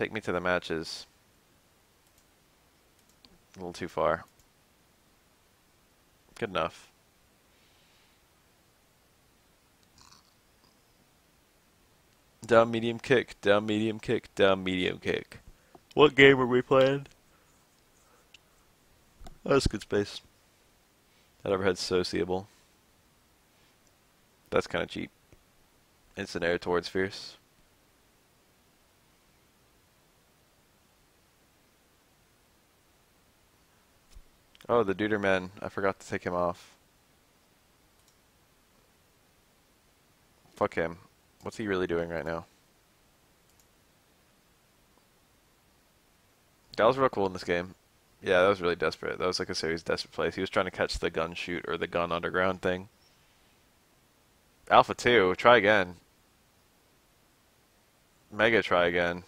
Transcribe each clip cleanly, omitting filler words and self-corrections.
Take me to the matches. A little too far. Good enough. Down medium kick, down medium kick, down medium kick. What game are we playing? Oh, that's good space. That overhead's sociable. That's kind of cheap. Instant air towards Fierce. Oh, the Duder man. I forgot to take him off. Fuck him. What's he really doing right now? That was real cool in this game. Yeah, that was really desperate. That was like a series desperate plays. He was trying to catch the gun shoot or the gun underground thing. Alpha 2, try again. Mega, try again.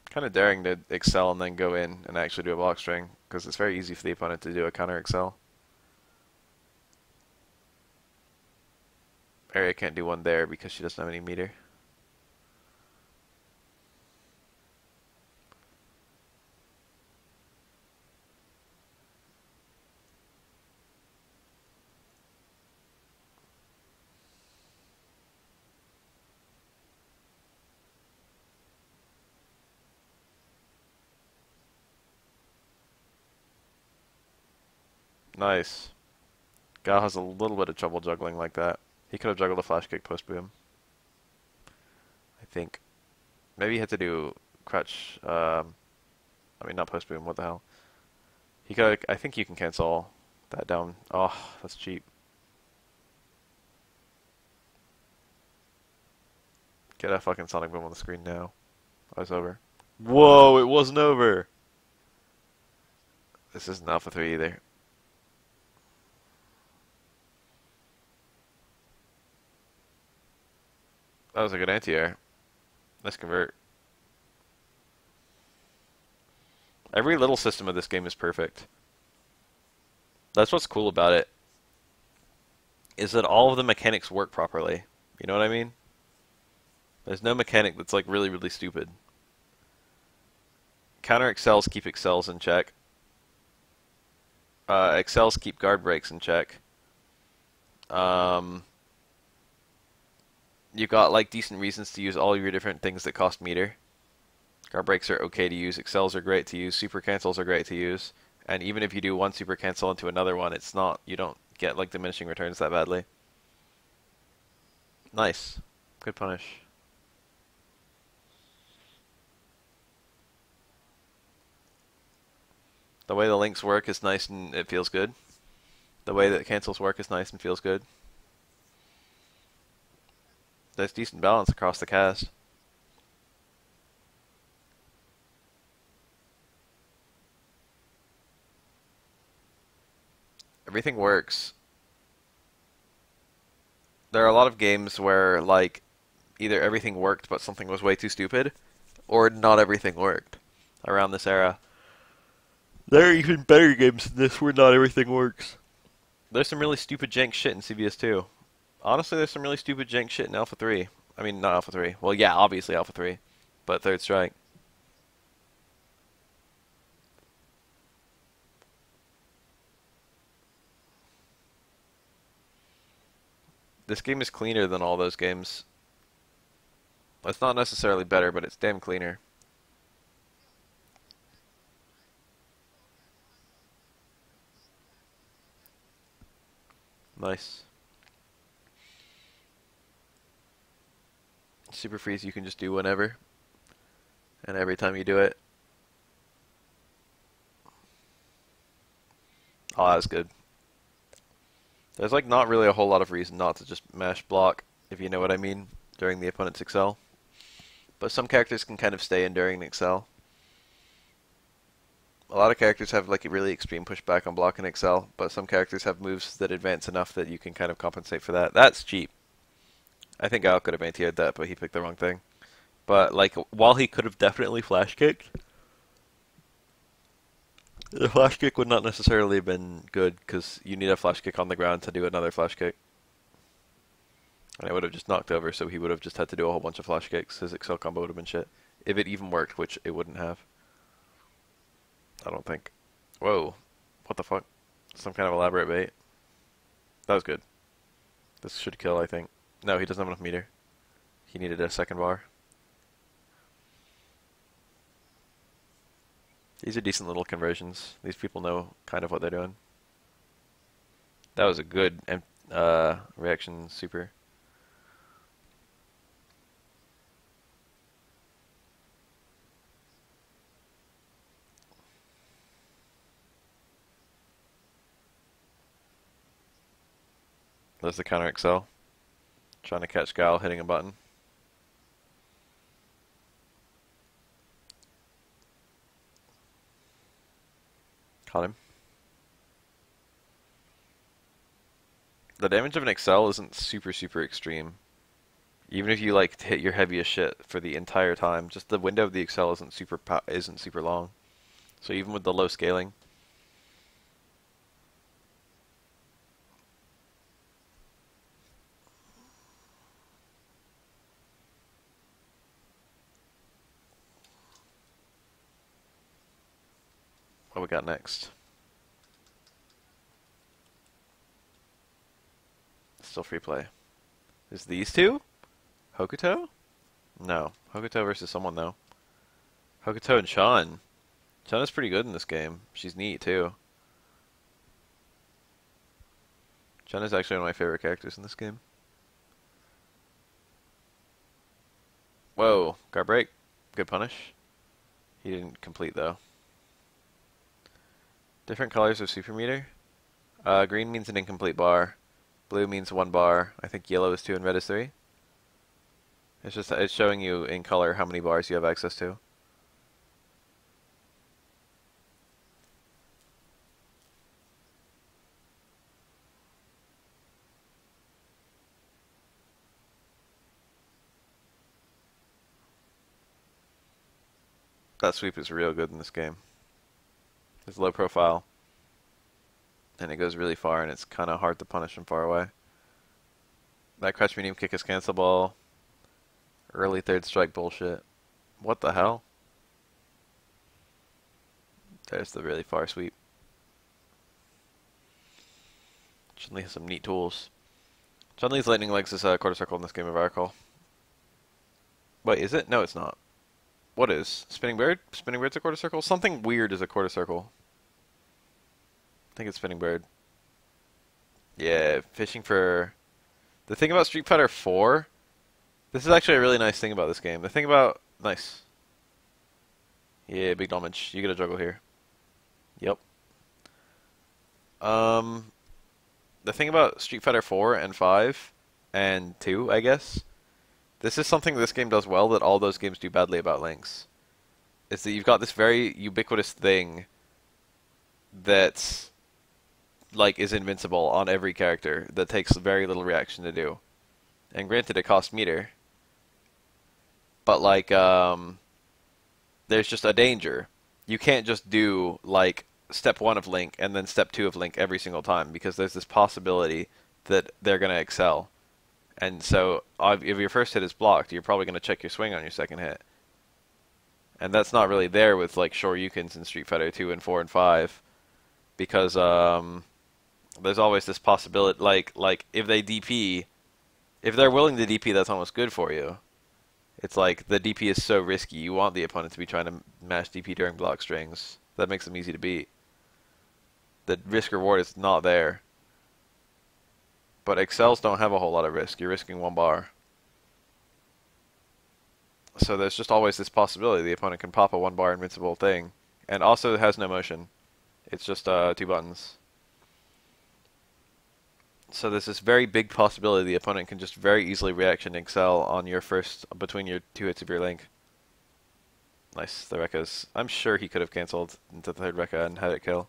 Kind of daring to excel and then go in and actually do a block string, because it's very easy for the opponent to do a counter excel. Area can't do one there because she doesn't have any meter. Nice. Gal has a little bit of trouble juggling like that. He could have juggled a flash kick post boom. I think. Maybe he had to do crutch. I mean, not post boom. What the hell? He could. I think you can cancel that down. Oh, that's cheap. Get a fucking sonic boom on the screen now. Oh, it's over. Whoa! It wasn't over. This isn't Alpha 3 either. That was a good anti-air. Let's convert. Every little system of this game is perfect. That's what's cool about it. Is that all of the mechanics work properly. You know what I mean? There's no mechanic that's like really, really stupid. Counter excels keep excels in check. Excels keep guard breaks in check. You've got like decent reasons to use all your different things that cost meter. Guard breaks are okay to use, excels are great to use, super cancels are great to use, and even if you do one super cancel into another one, it's not, you don't get like diminishing returns that badly. Nice. Good punish. The way the links work is nice and it feels good. The way that cancels work is nice and feels good. There's decent balance across the cast. Everything works. There are a lot of games where, like, either everything worked but something was way too stupid, or not everything worked around this era. There are even better games than this where not everything works. There's some really stupid jank shit in CVS2. Honestly, there's some really stupid jank shit in Alpha 3. I mean, not Alpha 3. Well, yeah, obviously Alpha 3. But Third Strike. This game is cleaner than all those games. It's not necessarily better, but it's damn cleaner. Nice. Super freeze you can just do whenever. And every time you do it. Oh, that's good. There's like not really a whole lot of reason not to just mash block, if you know what I mean, during the opponent's excel. But some characters can kind of stay in during the excel. A lot of characters have like a really extreme pushback on block and excel, but some characters have moves that advance enough that you can kind of compensate for that. That's cheap. I think Al could have anti-aired that, but he picked the wrong thing. But like, while he could have definitely flash kicked, The flash kick would not necessarily have been good because you need a flash kick on the ground to do another flash kick. And it would have just knocked over, so he would have just had to do a whole bunch of flash kicks. His Excel combo would have been shit. If it even worked, which it wouldn't have. I don't think. Whoa. What the fuck? Some kind of elaborate bait. That was good. This should kill, I think. No, he doesn't have enough meter. He needed a second bar. These are decent little conversions. These people know kind of what they're doing. That was a good reaction super. There's the counter Excel. Trying to catch Gal hitting a button. Caught him. The damage of an Excel isn't super extreme. Even if you like hit your heaviest shit for the entire time, just the window of the Excel isn't super long. So even with the low scaling, what we got next? Still free play. Is these two? Hokuto? No. Hokuto versus someone though. Hokuto and Sean. Sean is pretty good in this game. She's neat too. Sean is actually one of my favorite characters in this game. Whoa. Guard break. Good punish. He didn't complete though. Different colors of super meter. Green means an incomplete bar. Blue means 1 bar. I think yellow is 2 and red is 3. It's showing you in color how many bars you have access to. That sweep is real good in this game. It's low profile. And it goes really far, and it's kind of hard to punish from far away. That crouch medium kick is cancelable. Early third strike bullshit. What the hell? There's the really far sweep. Chun-Li has some neat tools. Chun-Li's lightning legs is a quarter circle in this game, if I recall. Wait, is it? No, it's not. What is? Spinning bird? Spinning bird's a quarter circle? Something weird is a quarter circle. I think it's spinning bird. Yeah, fishing for... The thing about Street Fighter 4... This is actually a really nice thing about this game. The thing about... Nice. Yeah, big damage. You get a juggle here. Yep. The thing about Street Fighter 4 and 5 and 2, I guess, this is something this game does well that all those games do badly about Links. Is that you've got this very ubiquitous thing that's like is invincible on every character that takes very little reaction to do. And granted, it costs meter, but like there's just a danger. You can't just do like step 1 of Link and then step 2 of Link every single time because there's this possibility that they're gonna excel. And so if your first hit is blocked, you're probably gonna check your swing on your second hit. And that's not really there with like Shoryukens in Street Fighter 2 and 4 and 5 because there's always this possibility like if they DP, if they're willing to DP, that's almost good for you. It's like the DP is so risky. You want the opponent to be trying to mash DP during block strings. That makes them easy to beat. The risk reward is not there. But Excels don't have a whole lot of risk. You're risking 1 bar. So there's just always this possibility the opponent can pop a 1 bar invincible thing. And also it has no motion. It's just 2 buttons. So there's this very big possibility the opponent can just very easily reaction Excel on your first, between your 2 hits of your Link. Nice, the Rekka's. I'm sure he could have cancelled into the 3rd Rekka and had it kill.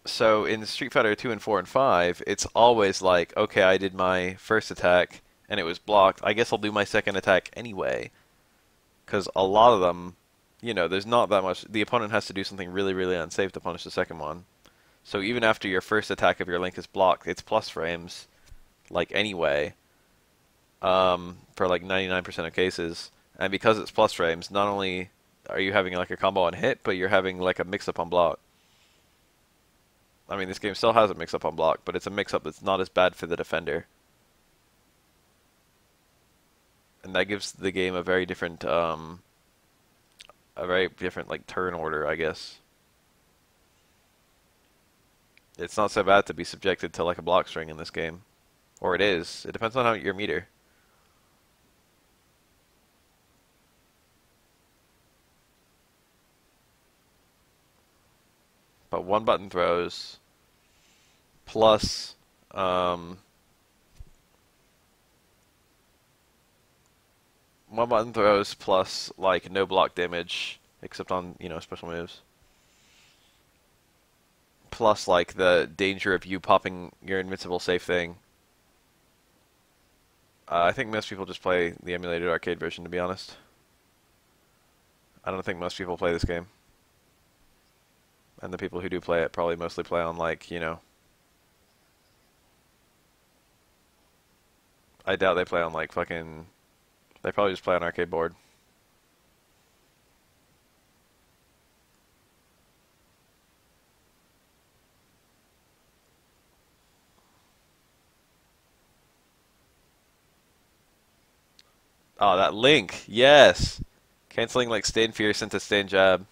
So in Street Fighter 2 and 4 and 5, it's always like, okay, I did my first attack and it was blocked. I guess I'll do my second attack anyway. Because a lot of them, there's not that much. The opponent has to do something really, really unsafe to punish the second one. So even after your first attack of your link is blocked, it's plus frames, like anyway, for like 99% of cases. And because it's plus frames, not only are you having like a combo on hit, but you're having like a mix-up on block. I mean, this game still has a mix-up on block, but it's a mix-up that's not as bad for the defender. And that gives the game a very different like turn order, I guess. It's not so bad to be subjected to like a block string in this game. Or it is. It depends on your meter. But one button throws plus one button throws plus like no block damage except on, special moves. Plus like the danger of you popping your invincible safe thing. I think most people just play the emulated arcade version, to be honest. I don't think most people play this game. And the people who do play it probably mostly play on like, I doubt they play on like fucking, they probably just play on arcade board. Oh, that link. Yes. Canceling like stand fierce into stand jab.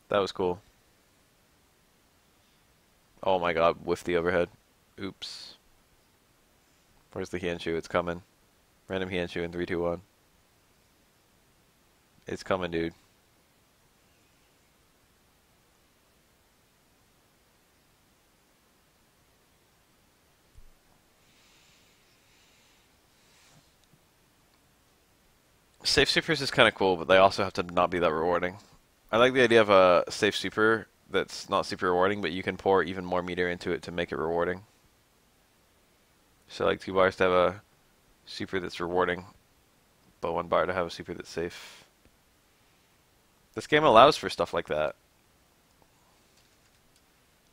That was cool. Oh my god, whiffed the overhead. Oops. Where's the Hianshu? It's coming. Random Hianshu in 3, 2, 1. It's coming, dude. Safe supers is kind of cool, but they also have to not be that rewarding. I like the idea of a safe super that's not super rewarding, but you can pour even more meter into it to make it rewarding. So like 2 bars to have a super that's rewarding, but 1 bar to have a super that's safe. This game allows for stuff like that.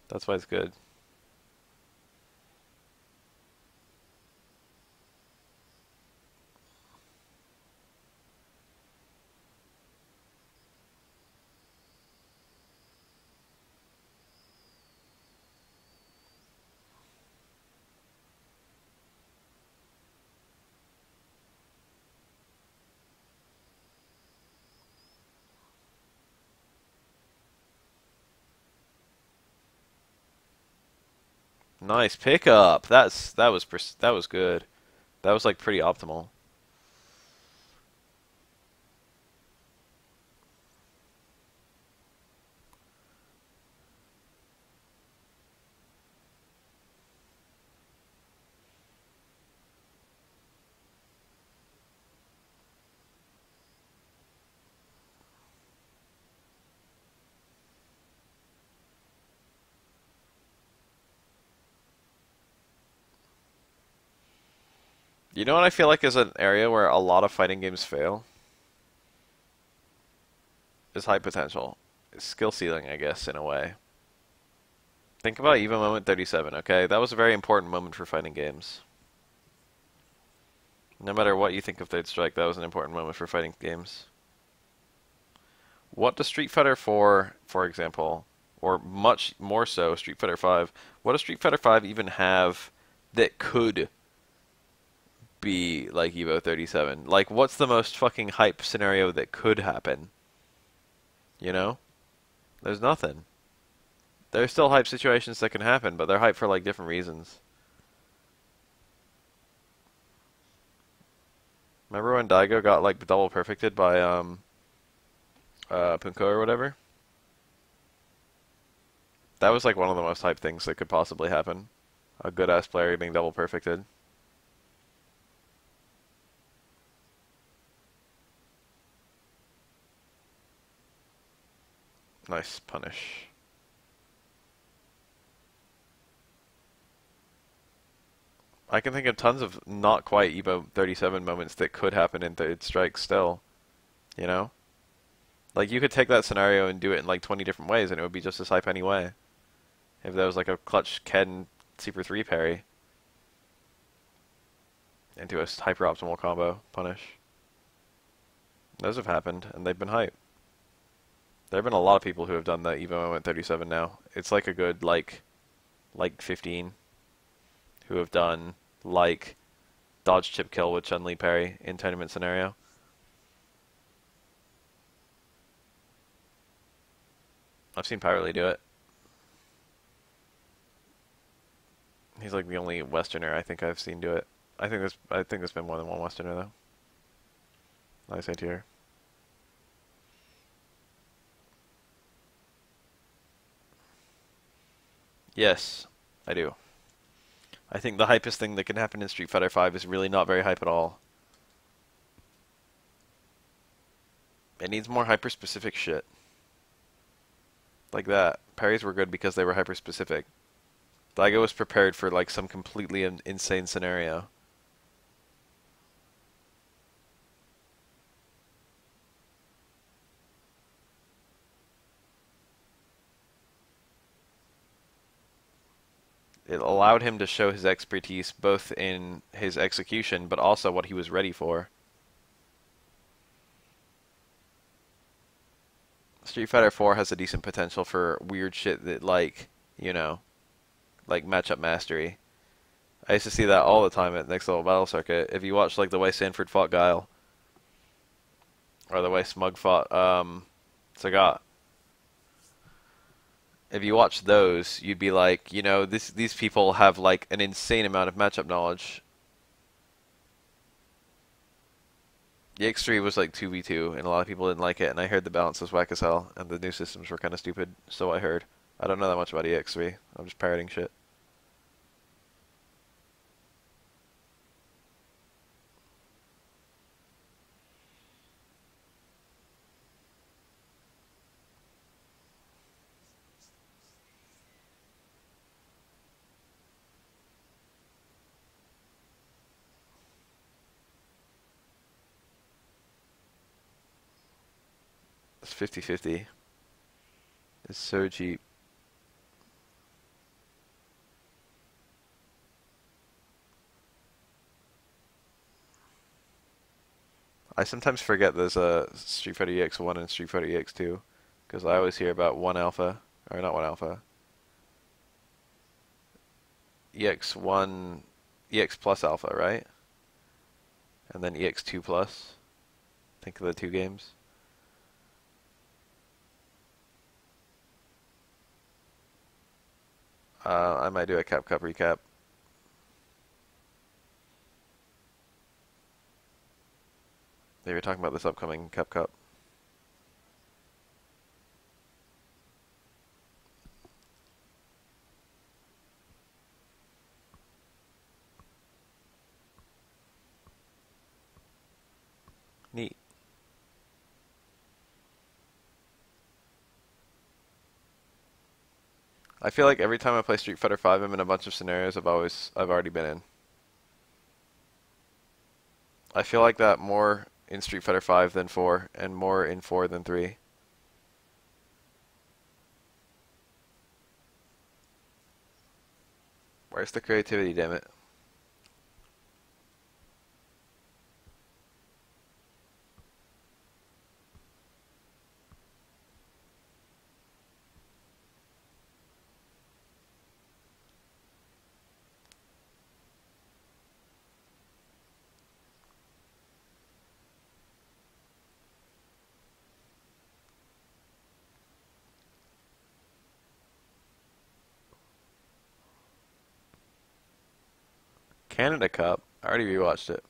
That's why it's good. Nice pickup. That was good. That was like pretty optimal. You know what I feel like is an area where a lot of fighting games fail? Is high potential. It's skill ceiling, I guess, in a way. Think about even moment 37, okay? That was a very important moment for fighting games. No matter what you think of Third Strike, that was an important moment for fighting games. What does Street Fighter 4, for example, or much more so Street Fighter 5, what does Street Fighter 5 even have that could be like Evo 37? Like, what's the most fucking hype scenario that could happen? You know? There's nothing. There's still hype situations that can happen, but they're hype for like different reasons. Remember when Daigo got like double perfected by Punko or whatever? That was like one of the most hype things that could possibly happen. A good ass player being double perfected. Nice punish. I can think of tons of not quite Evo 37 moments that could happen in Third Strike still, you know? Like, you could take that scenario and do it in like 20 different ways, and it would be just as hype anyway. If there was like a clutch Ken Super 3 parry into a hyper optimal combo punish. Those have happened, and they've been hype. There have been a lot of people who have done the Evo moment 37 now. It's like a good, like 15 who have done, like, dodge chip kill with Chun-Li parry in tournament scenario. I've seen Pyro Lee do it. He's like the only Westerner I think I've seen do it. I think there's been more than one Westerner though. Nice tier. Yes, I do. I think the hypest thing that can happen in Street Fighter V is really not very hype at all. It needs more hyper-specific shit. Like that. Parries were good because they were hyper-specific. Daigo was prepared for like some completely insane scenario. It allowed him to show his expertise both in his execution, but also what he was ready for. Street Fighter 4 has a decent potential for weird shit that, like, you know, like matchup mastery. I used to see that all the time at Next Level Battle Circuit. If you watch, like, the way Sanford fought Guile, or the way Smug fought, Sagat, if you watch those, you'd be like, you know, these people have like an insane amount of matchup knowledge. The X3 was like 2v2, and a lot of people didn't like it, and I heard the balance was whack as hell, and the new systems were kind of stupid, so I heard. I don't know that much about EX3. I'm just parroting shit. It's 50-50. It's so cheap. I sometimes forget there's a Street Fighter EX1 and Street Fighter EX2, because I always hear about 1 alpha, or not 1 alpha, EX1, EX plus alpha, right? And then EX2 plus. Think of the two games. I might do a Cap Cup recap. They were talking about this upcoming Cap Cup. Neat. I feel like every time I play Street Fighter V, I'm in a bunch of scenarios I've already been in. I feel like that more in Street Fighter V than 4, and more in 4 than 3. Where's the creativity, damn it? Canada Cup? I already rewatched it.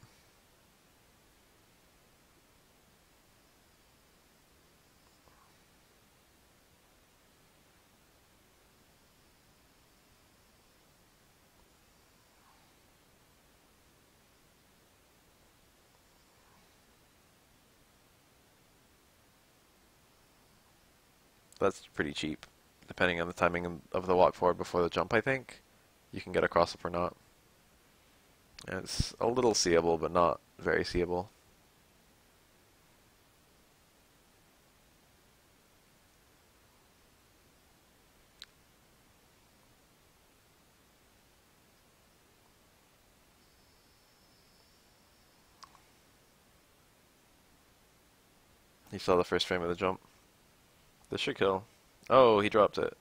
That's pretty cheap, depending on the timing of the walk forward before the jump, I think. You can get a cross-up or not. It's a little seeable, but not very seeable. He saw the first frame of the jump. This should kill. Oh, he dropped it.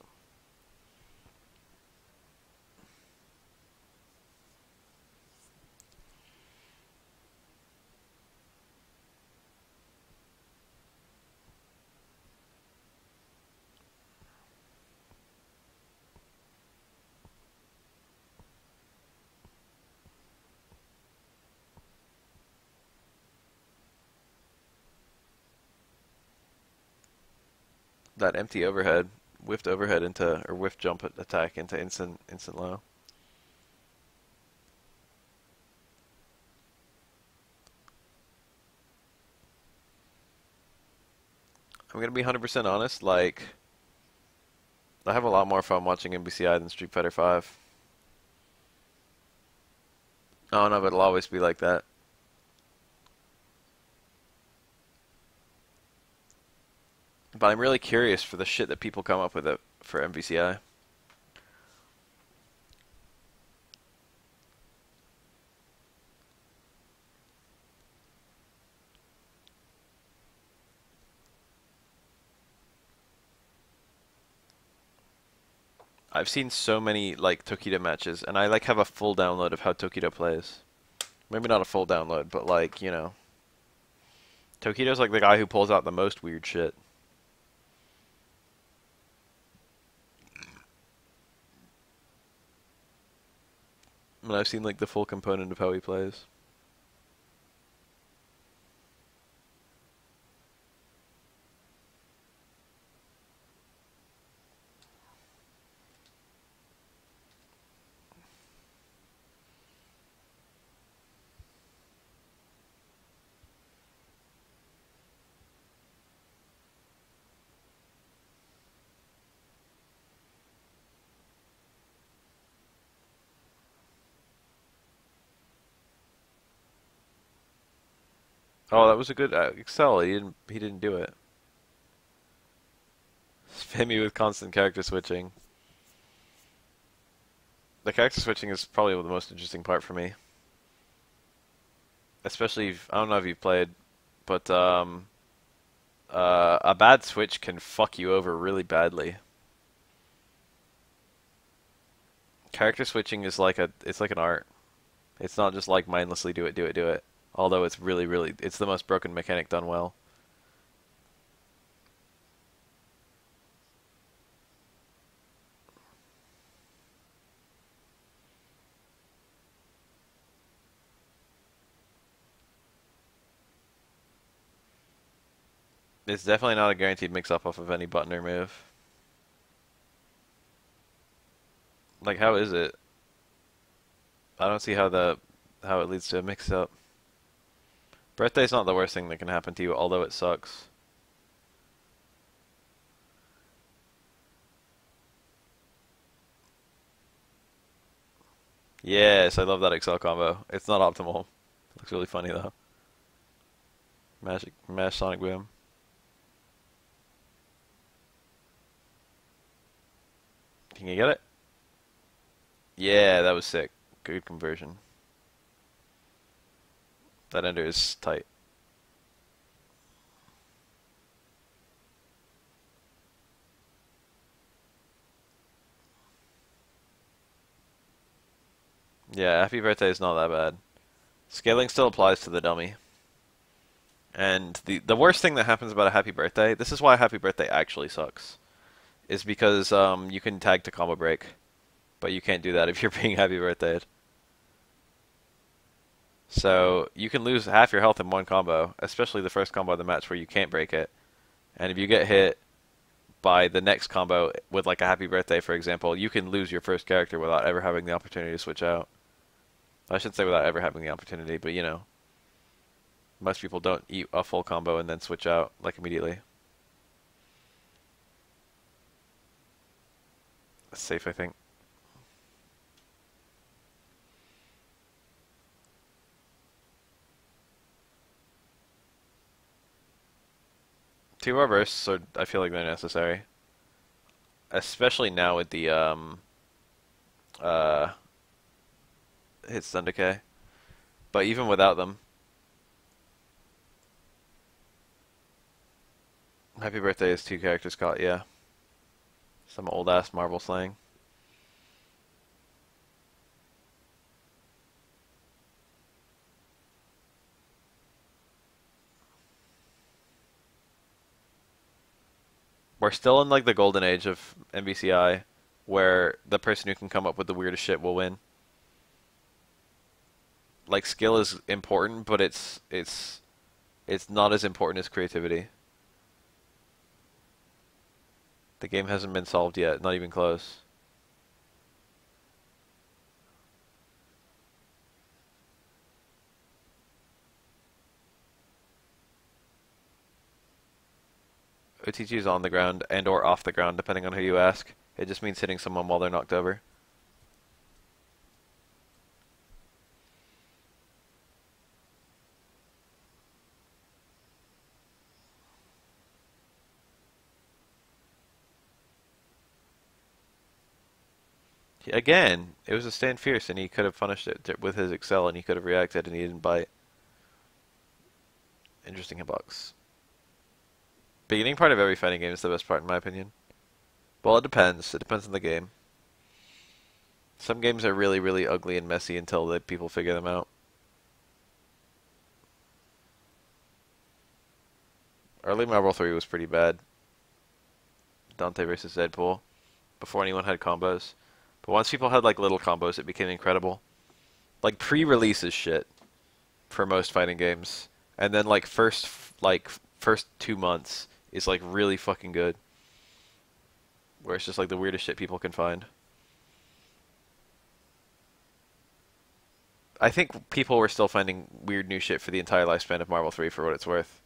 That empty overhead, whiffed overhead into, or whiff jump attack into instant low. I'm gonna be 100% honest, like, I have a lot more fun watching MVCI than Street Fighter 5. I don't know if it'll always be like that. But I'm really curious for the shit that people come up with it for MVCI. I've seen so many like Tokido matches, and I like have a full download of how Tokido plays. Maybe not a full download, but like, you know, Tokido's like the guy who pulls out the most weird shit. And I've seen like the full component of how he plays. Oh, that was a good Excel. He didn't do it. Spam me with constant character switching. The character switching is probably the most interesting part for me. Especially if, I don't know if you've played, but a bad switch can fuck you over really badly. Character switching is like it's like an art. It's not just like mindlessly do it, do it, do it. Although it's really, it's the most broken mechanic done well. It's definitely not a guaranteed mix-up off of any button or move. Like, how is it? I don't see how it leads to a mix-up. Birthday's not the worst thing that can happen to you, although it sucks. Yes, I love that Excel combo. It's not optimal. Looks really funny though. Mash Sonic Boom. Can you get it? Yeah, that was sick. Good conversion. That ender is tight. Yeah, Happy Birthday is not that bad. Scaling still applies to the dummy. And the worst thing that happens about a Happy Birthday, this is why Happy Birthday actually sucks, is because you can tag to combo break, but you can't do that if you're being Happy Birthdayed. So you can lose half your health in one combo, especially the first combo of the match where you can't break it. And if you get hit by the next combo with like a Happy Birthday, for example, you can lose your first character without ever having the opportunity to switch out. I should say without ever having the opportunity, but you know, most people don't eat a full combo and then switch out like immediately. That's safe, I think. Two more bursts, are, I feel like they're necessary, especially now with the uh hit stun decay. But even without them, happy birthday is two characters caught. Yeah, some old ass marble slang. We're still in like the golden age of MVCI, where the person who can come up with the weirdest shit will win. Like skill is important, but it's not as important as creativity. The game hasn't been solved yet, not even close. OTG is on the ground and or off the ground, depending on who you ask. It just means hitting someone while they're knocked over. Again, it was a stand fierce, and he could have punished it with his excel, and he could have reacted, and he didn't bite. Interesting hitbox. Beginning part of every fighting game is the best part, in my opinion. Well, it depends. It depends on the game. Some games are really, really ugly and messy until the people figure them out. Early Marble 3 was pretty bad. Dante versus Deadpool. Before anyone had combos. But once people had like little combos, it became incredible. Like pre-release is shit for most fighting games, and then like first 2 months is like really fucking good, where it's just like the weirdest shit people can find. I think people were still finding weird new shit for the entire lifespan of Marvel 3 for what it's worth,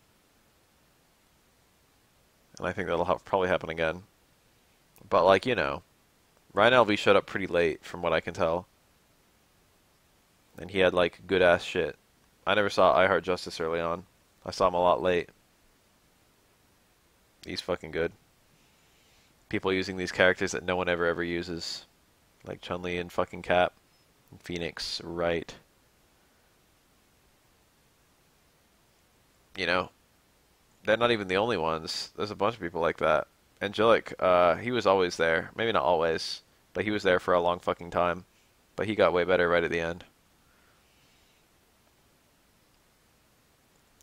and I think that'll probably happen again. But like Ryan LV showed up pretty late from what I can tell. And he had like good ass shit. I never saw I Heart Justice early on. I saw him a lot late. He's fucking good. People using these characters that no one ever uses. Like Chun-Li and fucking Cap. And Phoenix, right. They're not even the only ones. There's a bunch of people like that. Angelic, he was always there. Maybe not always, but he was there for a long fucking time. But he got way better right at the end.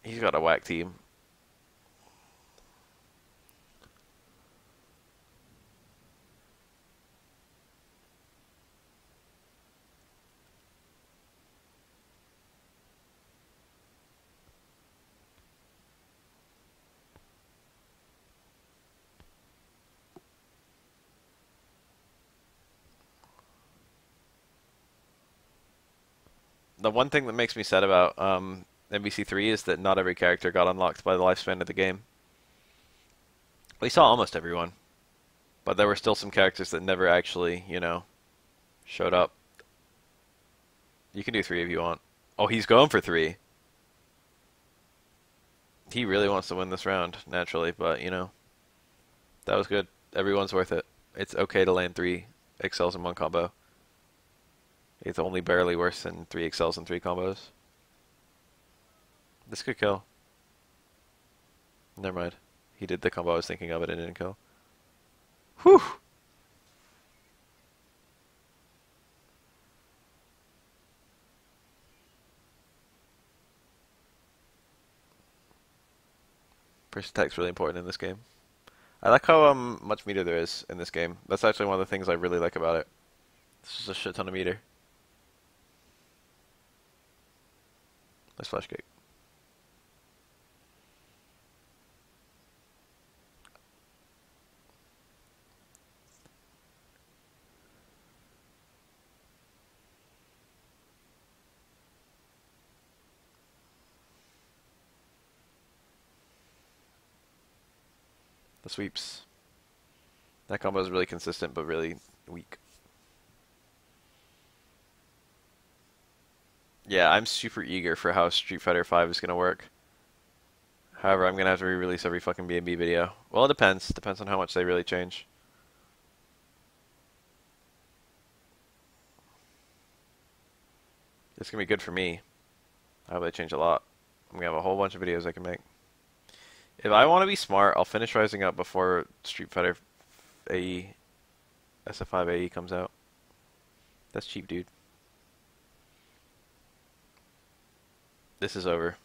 He's got a whack team. The one thing that makes me sad about MVC3 is that not every character got unlocked by the lifespan of the game. We saw almost everyone, but there were still some characters that never actually, showed up. You can do 3 if you want. Oh, he's going for 3. He really wants to win this round, naturally, but, that was good. Everyone's worth it. It's okay to land 3 excels in one combo. It's only barely worse than 3 excels and 3 combos. This could kill. Never mind. He did the combo I was thinking of, and it didn't kill. Whew! First attack's really important in this game. I like how much meter there is in this game. That's actually one of the things I really like about it. This is a shit ton of meter. Nice flash kick. The sweeps. That combo is really consistent, but really weak. Yeah, I'm super eager for how Street Fighter V is going to work. However, I'm gonna have to re-release every fucking B&B video. Well, it depends. Depends on how much they really change. It's gonna be good for me. I hope they change a lot. I'm gonna have a whole bunch of videos I can make. If I want to be smart, I'll finish Rising Up before Street Fighter AE, SF5 AE comes out. That's cheap, dude. This is over.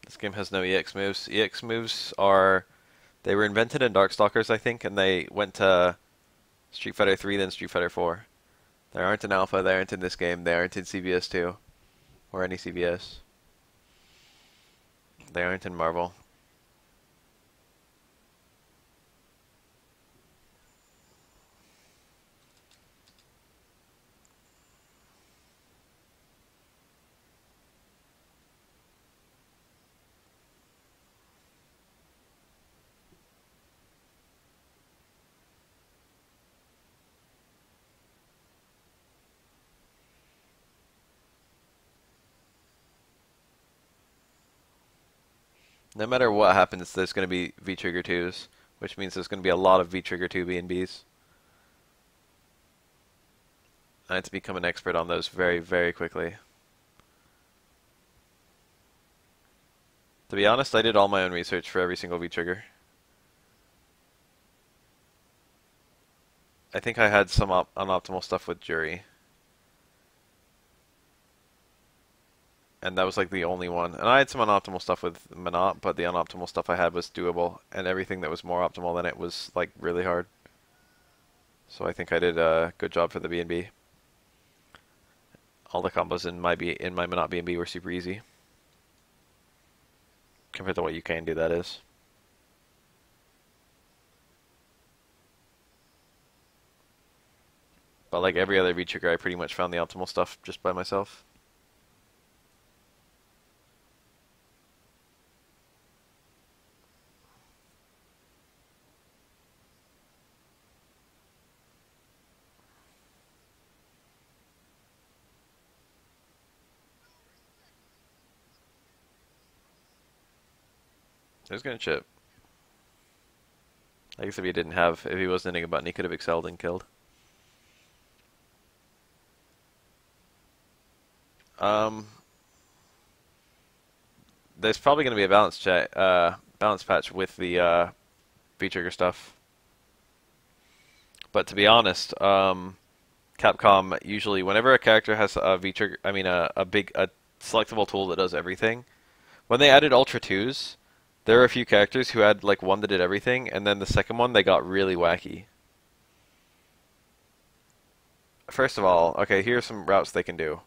This game has no EX moves. EX moves are... They were invented in Darkstalkers, I think, and they went to Street Fighter 3, then Street Fighter 4. They aren't in Alpha, they aren't in this game, they aren't in CBS 2. Or any CBS. They aren't in Marvel. No matter what happens, there's going to be V-Trigger 2s, which means there's going to be a lot of V-Trigger 2 B&Bs. I have to become an expert on those very, very quickly. To be honest, I did all my own research for every single V-Trigger. I think I had some unoptimal stuff with Jury. And that was like the only one. And I had some unoptimal stuff with Monop, but the unoptimal stuff I had was doable. And everything that was more optimal than it was like really hard. So I think I did a good job for the B&B. All the combos in my Monop B&B were super easy. Compared to what you can do, that is. But like every other V-Trigger, I pretty much found the optimal stuff just by myself. He was gonna chip. I guess if he didn't have, if he wasn't hitting a button, he could have excelled and killed. Um, there's probably gonna be a balance patch with the V-Trigger stuff. But to be honest, Capcom usually, whenever a character has a V-Trigger, I mean a selectable tool that does everything, when they added Ultra 2s, there were a few characters who had like one that did everything, and then the second one they got really wacky. First of all, okay, here's some routes they can do.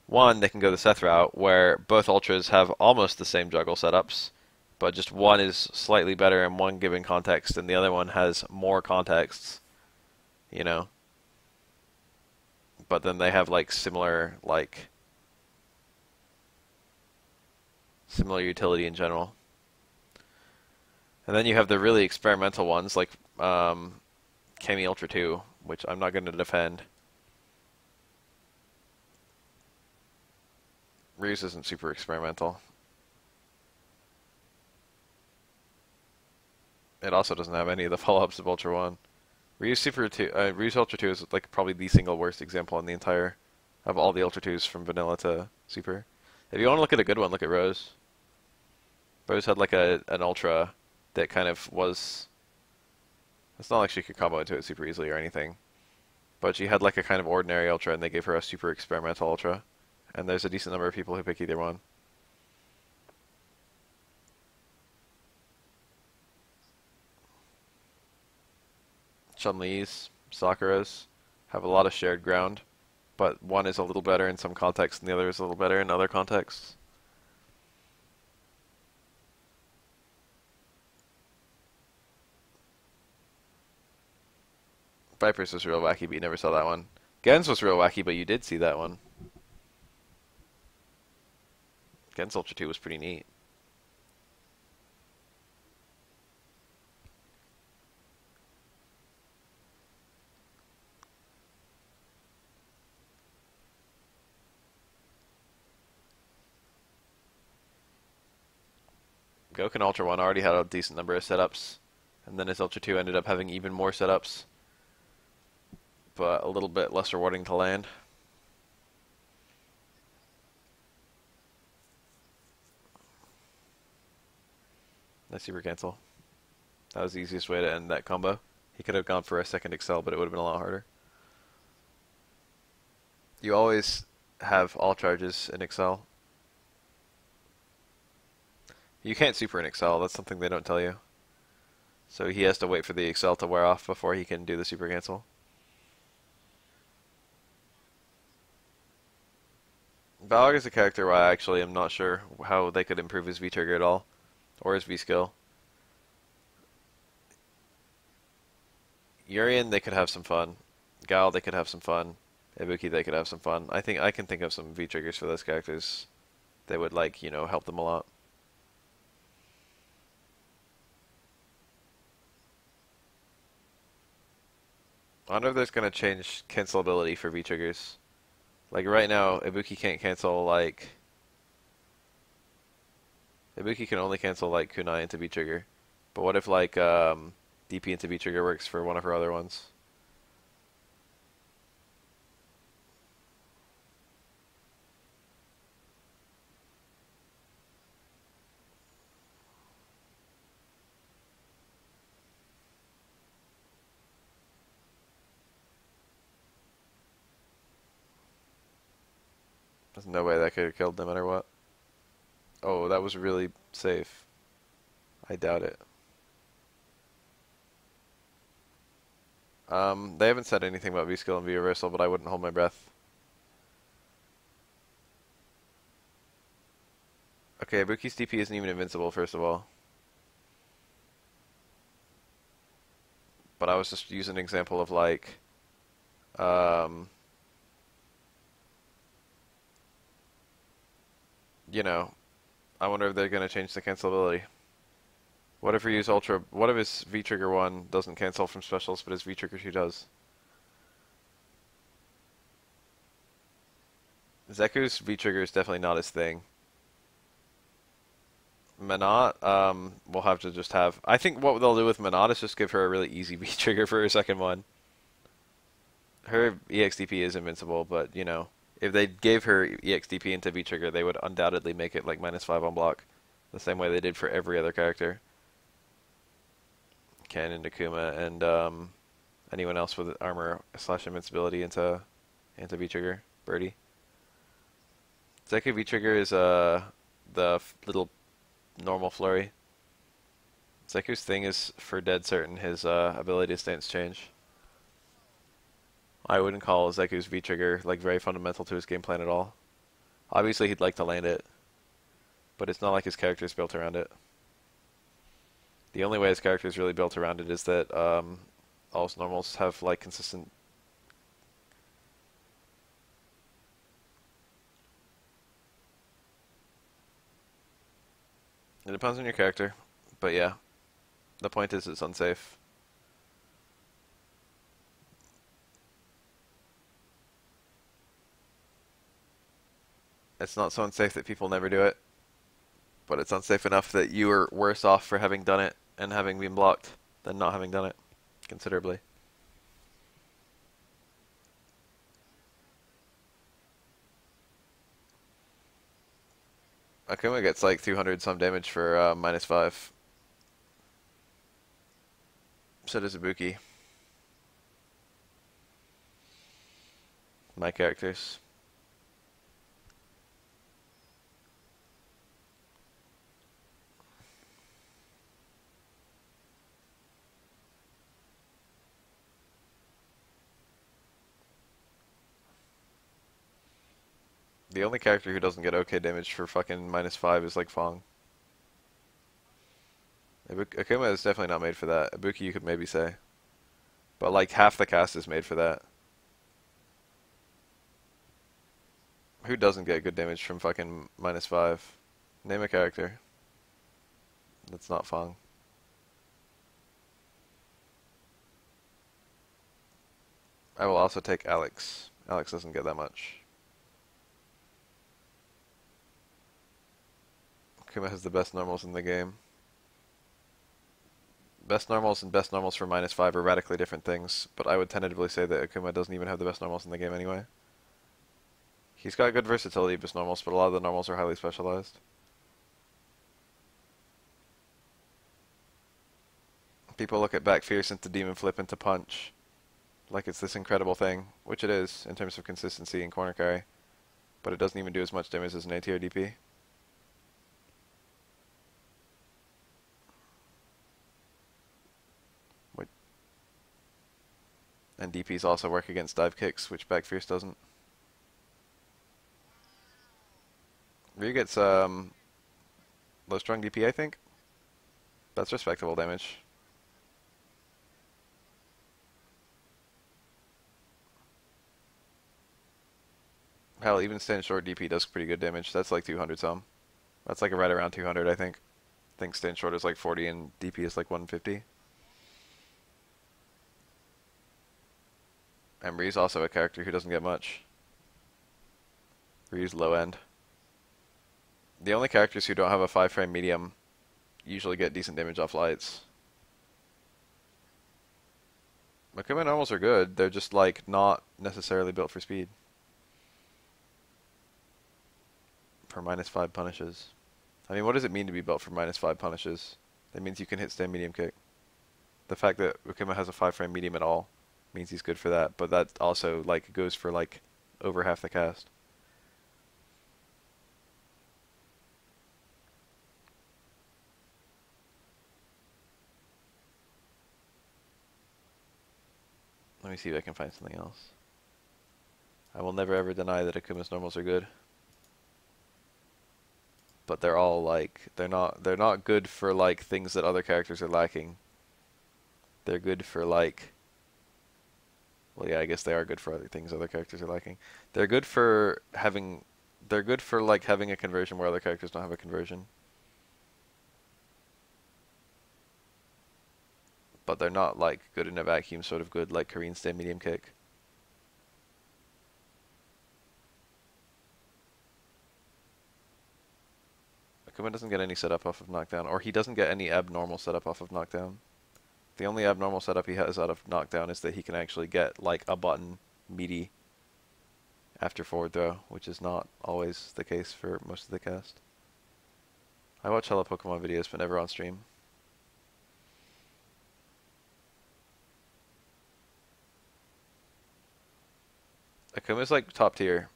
One, they can go the Seth route, where both Ultras have almost the same juggle setups, but just one is slightly better in one given context, and the other one has more contexts, you know? But then they have like similar utility in general. And then you have the really experimental ones like Kami Ultra 2, which I'm not going to defend. Ryu's isn't super experimental. It also doesn't have any of the follow-ups of Ultra 1. Ryu's Ultra 2 is like probably the single worst example in the entire of all the Ultra 2s from vanilla to super. If you want to look at a good one, look at Rose. Rose had like an Ultra that kind of was... It's not like she could combo into it super easily or anything. But she had like a kind of ordinary Ultra and they gave her a super experimental Ultra. And there's a decent number of people who pick either one. Chun-Li's, Sakura's have a lot of shared ground. But one is a little better in some contexts and the other is a little better in other contexts. Viper's was real wacky, but you never saw that one. Gen's was real wacky, but you did see that one. Gen's Ultra 2 was pretty neat. Goku Ultra 1 already had a decent number of setups, and then his Ultra 2 ended up having even more setups, but a little bit less rewarding to land. Nice super cancel. That was the easiest way to end that combo. He could have gone for a second Excel, but it would have been a lot harder. You always have all charges in Excel. You can't super in Excel, that's something they don't tell you. So he has to wait for the Excel to wear off before he can do the super cancel. Balrog is a character where I actually am not sure how they could improve his V-trigger at all, or his V-skill. Urien, they could have some fun. Gal, they could have some fun. Ibuki, they could have some fun. I can think of some V-triggers for those characters that would, like, you know, help them a lot. I wonder if there's going to change cancelability for V-triggers. Like, right now, Ibuki can't cancel, like... Ibuki can only cancel, like, Kunai into V-trigger. But what if, like, DP into V-trigger works for one of her other ones? There's no way that could have killed no matter what. Oh, that was really safe. I doubt it. They haven't said anything about V-skill and V-reversal, but I wouldn't hold my breath. Okay, Ibuki's DP isn't even invincible, first of all. But I was just using an example of, like, um, you know, I wonder if they're going to change the cancelability. What if we use Ultra? What if his V-trigger 1 doesn't cancel from specials, but his V-trigger 2 does? Zeku's V-trigger is definitely not his thing. Menat, we'll have to just have... I think what they'll do with Menat is just give her a really easy V-trigger for her second one. Her EXDP is invincible, but, you know, if they gave her EXDP into V-trigger, they would undoubtedly make it like -5 on block. The same way they did for every other character. Ken and Akuma and anyone else with armor / invincibility into V-trigger. Birdie. Zeku V-trigger is the little normal flurry. Zeku's thing is for dead certain his ability to stance change. I wouldn't call Zeku's V-trigger like very fundamental to his game plan at all. Obviously he'd like to land it, but it's not like his character is built around it. The only way his character is really built around it is that all his normals have like consistent. It depends on your character, but yeah, the point is it's unsafe. It's not so unsafe that people never do it, but it's unsafe enough that you are worse off for having done it and having been blocked than not having done it, considerably. Akuma gets like 200 some damage for -5. So does Ibuki. My characters. The only character who doesn't get okay damage for fucking -5 is like Fong. Akuma is definitely not made for that. Ibuki you could maybe say. But like half the cast is made for that. Who doesn't get good damage from fucking -5? Name a character. That's not Fong. I will also take Alex. Alex doesn't get that much. Akuma has the best normals in the game. Best normals and best normals for -5 are radically different things, but I would tentatively say that Akuma doesn't even have the best normals in the game anyway. He's got good versatility best normals, but a lot of the normals are highly specialized. People look at back fierce into demon flip into punch like it's this incredible thing, which it is in terms of consistency and corner carry, but it doesn't even do as much damage as an ATR DP. And DPs also work against dive kicks, which back fierce doesn't. Ryu gets low strong DP, I think. That's respectable damage. Hell, even stand short DP does pretty good damage. That's like 200 some. That's like right around 200, I think. I think stand short is like 40 and DP is like 150. And Ryu's also a character who doesn't get much. Ryu's low end. The only characters who don't have a 5-frame medium usually get decent damage off lights. Akuma normals are good, they're just like not necessarily built for speed. For -5 punishes. I mean, what does it mean to be built for -5 punishes? That means you can hit stand medium kick. The fact that Akuma has a 5-frame medium at all means he's good for that, but that also like goes for like over half the cast. Let me see if I can find something else. I will never ever deny that Akuma's normals are good. But they're all like they're not good for like things that other characters are lacking. They're good for like, well, yeah, I guess they are good for other things other characters are lacking. They're good for like having a conversion where other characters don't have a conversion. But they're not like good in a vacuum sort of good like Korean stand medium kick. Akuma doesn't get any setup off of knockdown, or he doesn't get any abnormal setup off of knockdown. The only abnormal setup he has out of knockdown is that he can actually get like a button meaty after forward throw, which is not always the case for most of the cast. I watch hella Pokemon videos, but never on stream. Akuma's like top tier,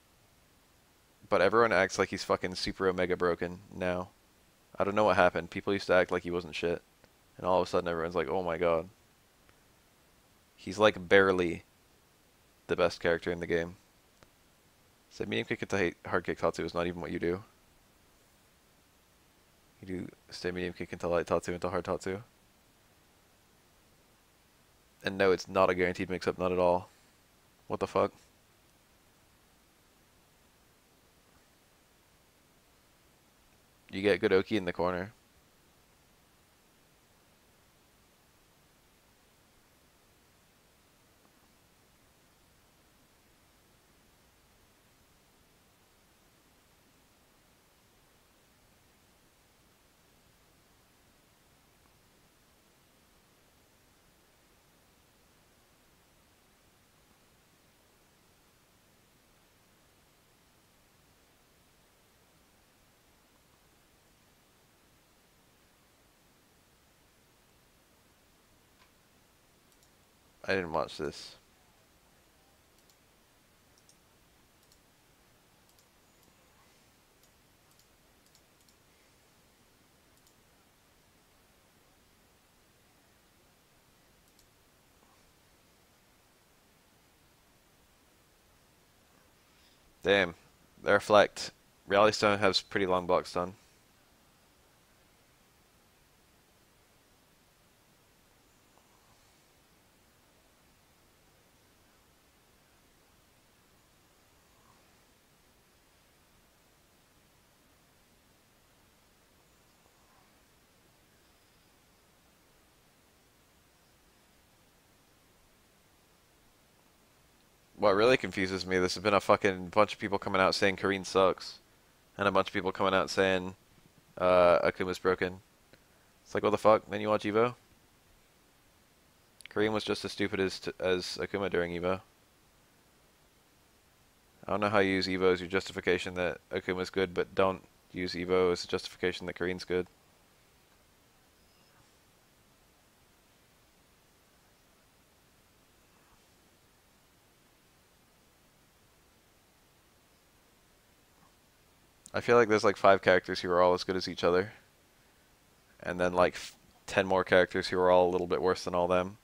but everyone acts like he's fucking super omega broken now. I don't know what happened. People used to act like he wasn't shit, and all of a sudden everyone's like, oh my god. He's like barely the best character in the game. So medium kick into hard kick Tatsu is not even what you do. You do stay medium kick into light Tatsu into hard Tatsu. And no, it's not a guaranteed mix-up, not at all. What the fuck? You get good Oki in the corner. I didn't watch this. Damn. They reflect. Reality Stone has pretty long block stun. What really confuses me, there's been a fucking bunch of people coming out saying Kareen sucks. And a bunch of people coming out saying Akuma's broken. It's like, what the fuck? Then you watch Evo? Kareem was just as stupid as Akuma during Evo. I don't know how you use Evo as your justification that Akuma's good, but don't use Evo as a justification that Kareem's good. I feel like there's like 5 characters who are all as good as each other, and then like 10 more characters who are all a little bit worse than all them,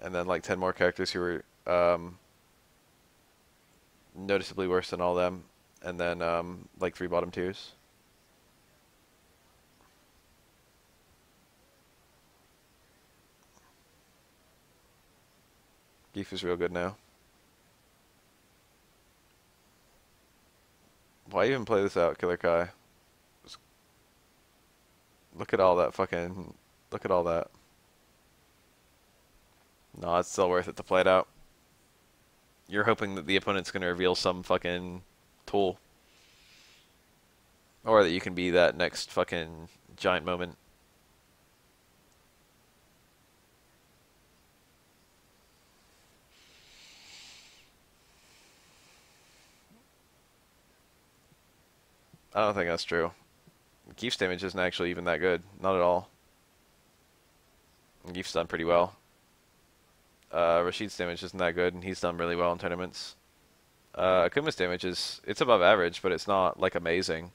and then like 10 more characters who are noticeably worse than all them, and then like 3 bottom tiers. Geef is real good now. Why even play this out, Killer Kai? Look at all that fucking... Look at all that. No, it's still worth it to play it out. You're hoping that the opponent's gonna reveal some fucking tool. Or that you can be that next fucking giant moment. I don't think that's true. Geef's damage isn't actually even that good. Not at all. Geef's done pretty well. Rashid's damage isn't that good, and he's done really well in tournaments. Akuma's damage it's above average, but it's not like amazing.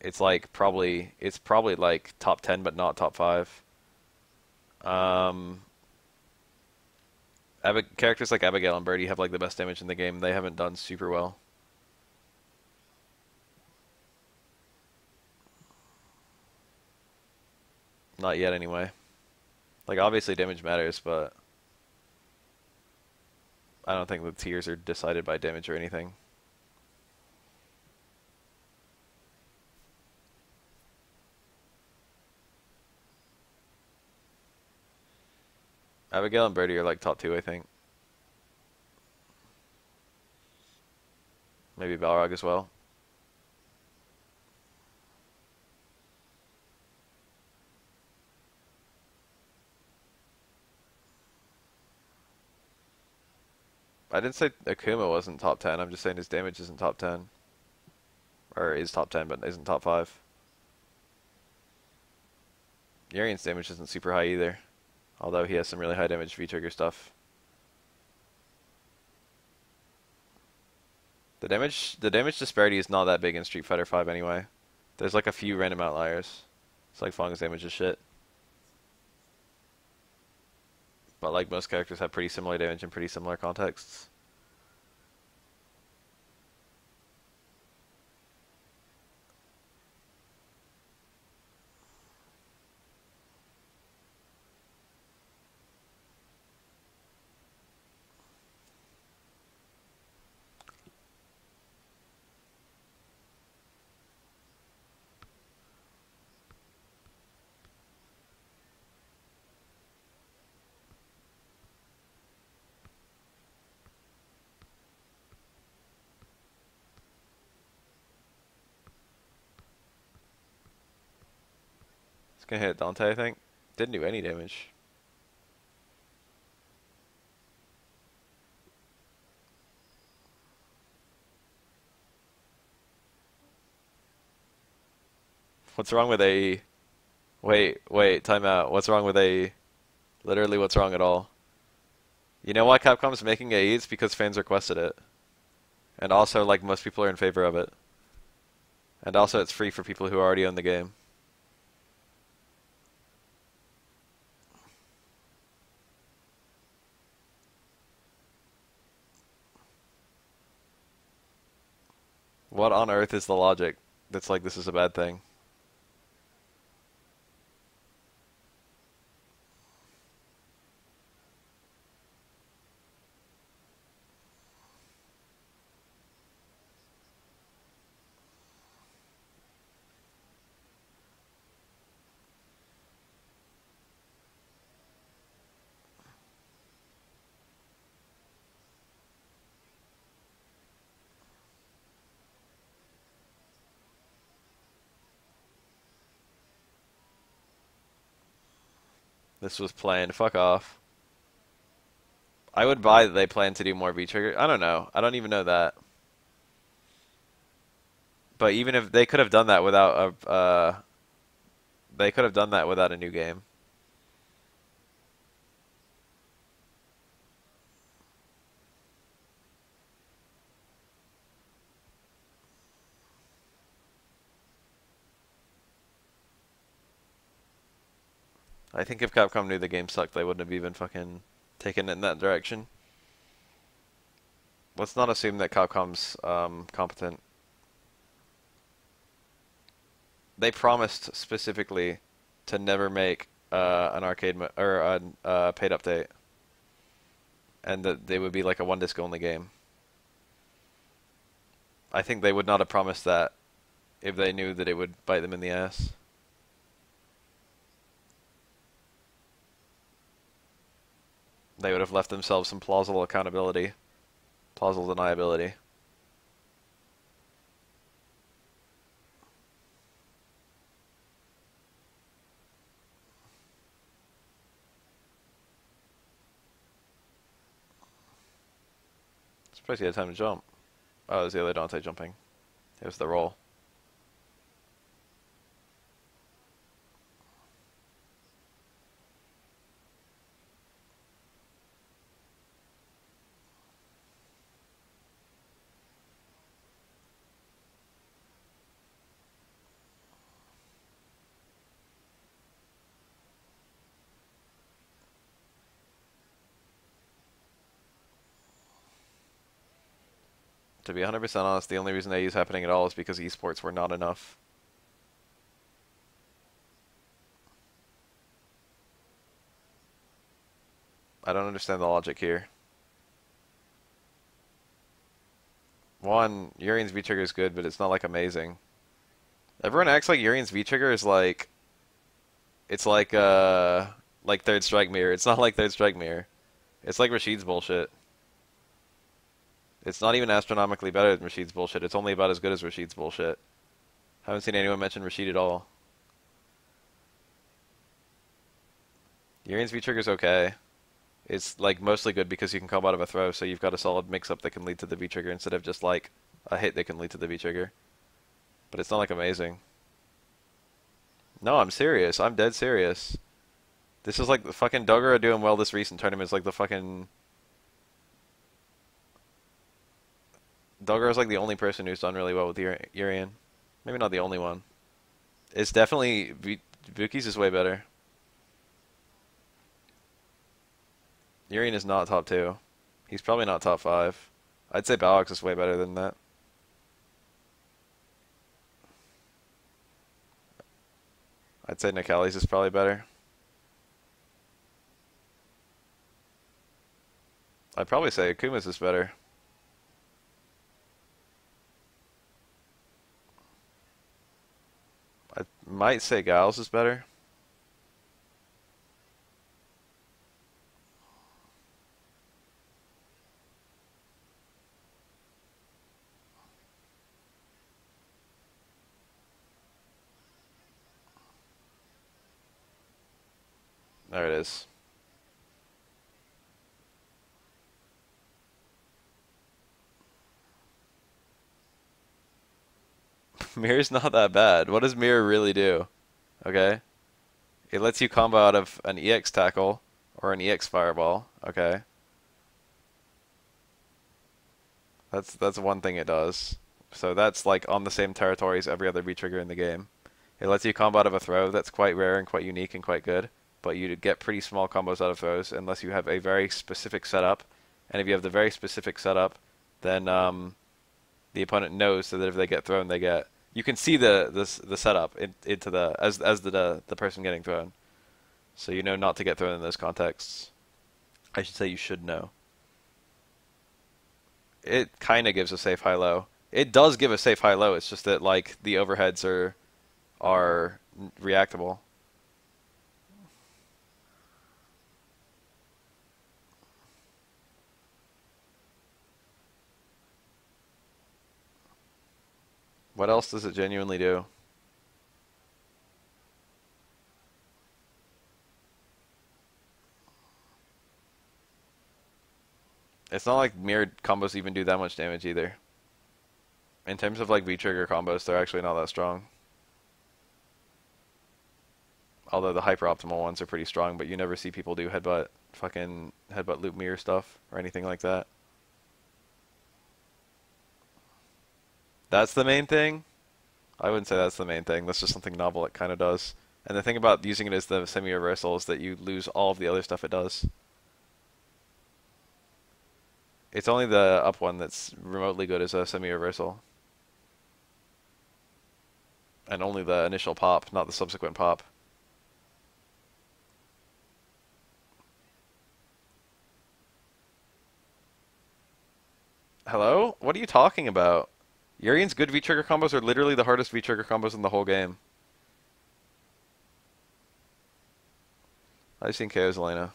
It's like probably like top 10, but not top 5. Characters like Abigail and Birdie have like the best damage in the game. They haven't done super well. Not yet, anyway. Like, obviously damage matters, but I don't think the tiers are decided by damage or anything. Abigail and Birdie are like top 2, I think. Maybe Balrog as well. I didn't say Akuma wasn't top 10. I'm just saying his damage isn't top 10. Or is top 10, but isn't top 5. Urian's damage isn't super high either. Although he has some really high damage V-trigger stuff. The damage disparity is not that big in Street Fighter V anyway. There's like a few random outliers. It's like Fong's damage is shit. But like most characters have pretty similar damage in pretty similar contexts. It's gonna hit Dante, I think. Didn't do any damage. What's wrong with AE? Wait, time out. What's wrong with AE? Literally, what's wrong at all? You know why Capcom's making AE? It's because fans requested it. And also, like, most people are in favor of it. And also, it's free for people who already own the game. What on earth is the logic that's like this is a bad thing? This was planned. Fuck off. I would buy that they plan to do more V-Trigger. I don't know. I don't even know that. But even if they could have done that without they could have done that without a new game. I think if Capcom knew the game sucked, they wouldn't have even fucking taken it in that direction. Let's not assume that Capcom's competent. They promised specifically to never make an arcade or a paid update, and that they would be like a one disc only game. I think they would not have promised that if they knew that it would bite them in the ass. They would have left themselves some plausible accountability, plausible deniability. Surprised he had time to jump. Oh, it was the other Dante jumping. It was the roll. To be 100% honest, the only reason AU is happening at all is because esports were not enough. I don't understand the logic here. One, Urian's V-Trigger is good, but it's not like amazing. Everyone acts like Urian's V-Trigger is like it's like Third Strike Mirror. It's not like Third Strike Mirror. It's like Rashid's bullshit. It's not even astronomically better than Rashid's bullshit. It's only about as good as Rashid's bullshit. Haven't seen anyone mention Rashid at all. Urian's V-Trigger's okay. It's like mostly good because you can combo out of a throw, so you've got a solid mix-up that can lead to the V-Trigger instead of just like a hit that can lead to the V-Trigger. But it's not like amazing. No, I'm serious. I'm dead serious. This is like the fucking Dogura doing well this recent tournament is like the fucking... Dogura's like the only person who's done really well with Urian. Maybe not the only one. It's definitely... Vuki's is way better. Urian is not top 2. He's probably not top 5. I'd say Balrox is way better than that. I'd say Nikali's is probably better. I'd probably say Akuma's is better. I might say Giles is better. There it is. Mirror's not that bad. What does Mirror really do? Okay. It lets you combo out of an EX tackle or an EX fireball. Okay. That's one thing it does. So that's like on the same territory as every other V-Trigger in the game. It lets you combo out of a throw. That's quite rare and quite unique and quite good. But you get pretty small combos out of those unless you have a very specific setup. And if you have the very specific setup, then the opponent knows so that if they get thrown, they get. You can see the setup into the as the person getting thrown, so you know not to get thrown in those contexts. I should say you should know. It kind of gives a safe high-low. It does give a safe high-low. It's just that like the overheads are reactable. What else does it genuinely do? It's not like mirrored combos even do that much damage either. In terms of like V-trigger combos, they're actually not that strong. Although the hyper optimal ones are pretty strong, but you never see people do fucking headbutt loop mirror stuff or anything like that. That's the main thing? I wouldn't say that's the main thing. That's just something novel it kind of does. And the thing about using it as the semi-reversal is that you lose all of the other stuff it does. It's only the up one that's remotely good as a semi-reversal. And only the initial pop, not the subsequent pop. Hello? What are you talking about? Urian's good V-trigger combos are literally the hardest V-trigger combos in the whole game. I've seen KO's Elena.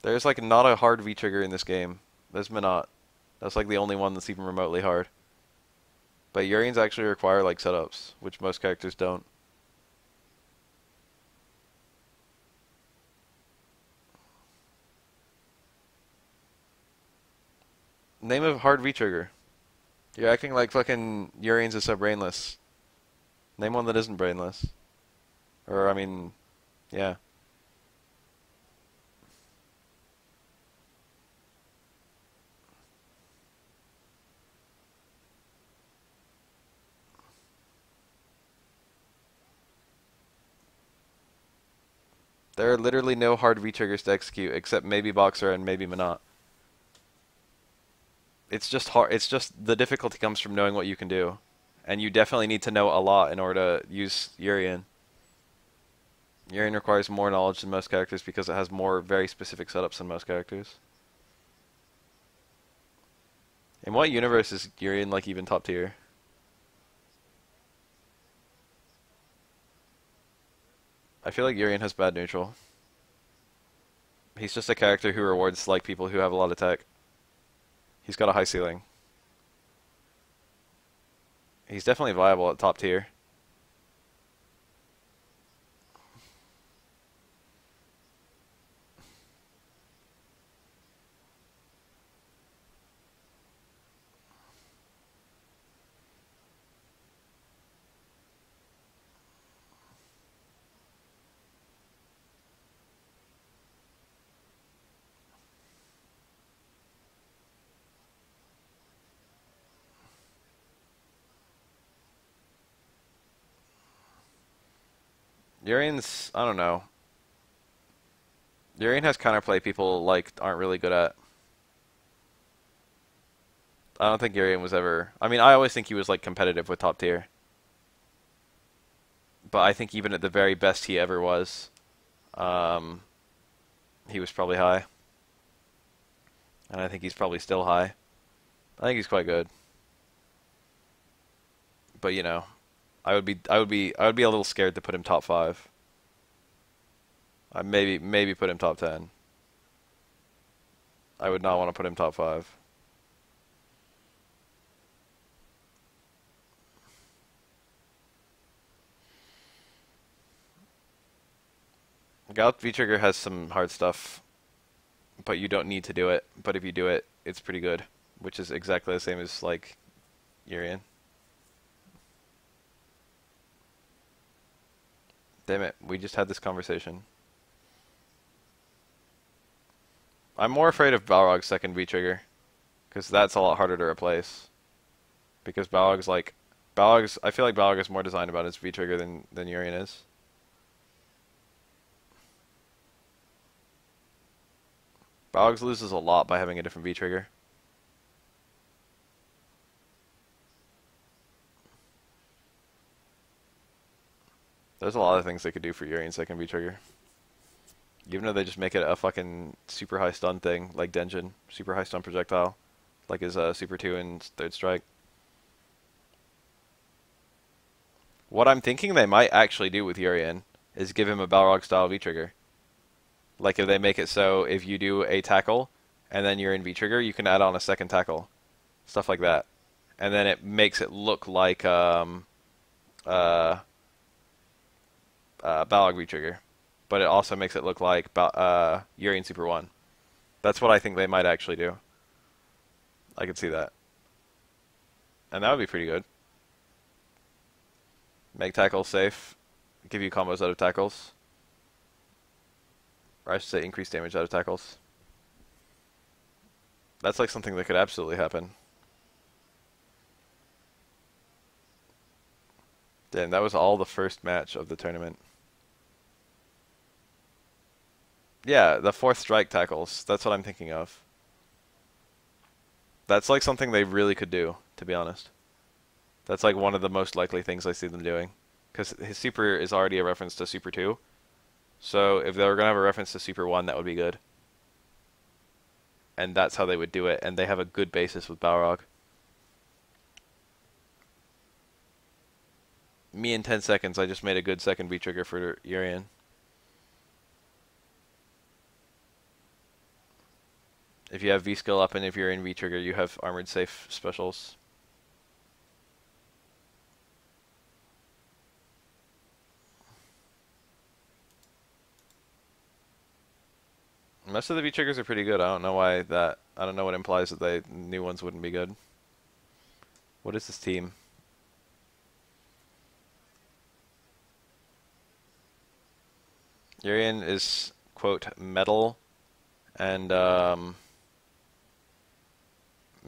There's like not a hard V-trigger in this game. There's Minot. That's like the only one that's even remotely hard. But Urian's actually require like setups, which most characters don't. Name a hard V-trigger. You're acting like fucking Urian's is so brainless. Name one that isn't brainless. Or, I mean, yeah. There are literally no hard V-triggers to execute except maybe Boxer and maybe Minot. It's just hard. It's just the difficulty comes from knowing what you can do. And you definitely need to know a lot in order to use Urian. Urian requires more knowledge than most characters because it has more very specific setups than most characters. In what universe is Urian like even top tier? I feel like Urian has bad neutral. He's just a character who rewards like people who have a lot of tech. He's got a high ceiling. He's definitely viable at top tier. Urian's, I don't know. Urian has counterplay people like aren't really good at. I don't think Urian was ever. I mean, I always think he was like competitive with top tier. But I think even at the very best he ever was, um, he was probably high. And I think he's probably still high. I think he's quite good. But you know, I would be a little scared to put him top 5. I maybe put him top 10. I would not want to put him top 5. Gallop V-Trigger has some hard stuff, but you don't need to do it. But if you do it, it's pretty good, which is exactly the same as like Urian. Damn it, we just had this conversation. I'm more afraid of Balrog's second V-Trigger, because that's a lot harder to replace. Because I feel like Balrog is more designed about his V-Trigger than Urian is. Balrog loses a lot by having a different V-Trigger. There's a lot of things they could do for Urian's second V-Trigger. Even though they just make it a fucking super high stun thing, like Denjin. Super high stun projectile. Like his Super 2 and Third Strike. What I'm thinking they might actually do with Urian is give him a Balrog style V-Trigger. Like if they make it so if you do a tackle and then you're in V-Trigger, you can add on a second tackle. Stuff like that. And then it makes it look like Balrog V-Trigger. But it also makes it look like Urian Super 1. That's what I think they might actually do. I could see that. And that would be pretty good. Make tackles safe. Give you combos out of tackles. Or I should say increase damage out of tackles. That's like something that could absolutely happen. Damn, that was all the first match of the tournament. Yeah, the fourth strike tackles. That's what I'm thinking of. That's like something they really could do, to be honest. That's like one of the most likely things I see them doing. Because his Super is already a reference to Super 2. So if they were going to have a reference to Super 1, that would be good. And that's how they would do it. And they have a good basis with Balrog. Me in 10 seconds, I just made a good second V-Trigger for Urian. If you have V-Skill up and if you're in V-Trigger, you have Armored Safe specials. Most of the V-Triggers are pretty good. I don't know why that... I don't know what implies that the new ones wouldn't be good. What is this team? Urian is, quote, metal and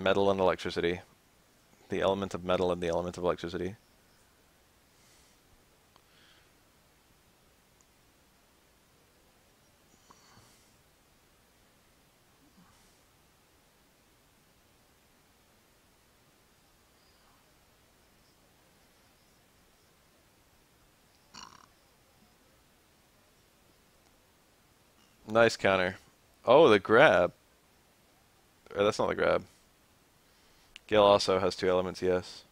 metal and electricity. The element of metal and the element of electricity. Nice counter. Oh, the grab. Or that's not the grab. Gale also has two elements, yes.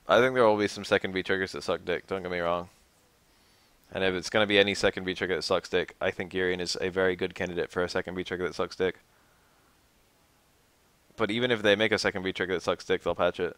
I think there will be some second V-Triggers that suck dick, don't get me wrong. And if it's going to be any second V-Trigger that sucks dick, I think Urian is a very good candidate for a second V-Trigger that sucks dick. But even if they make a second V-Trigger that sucks dick, they'll patch it.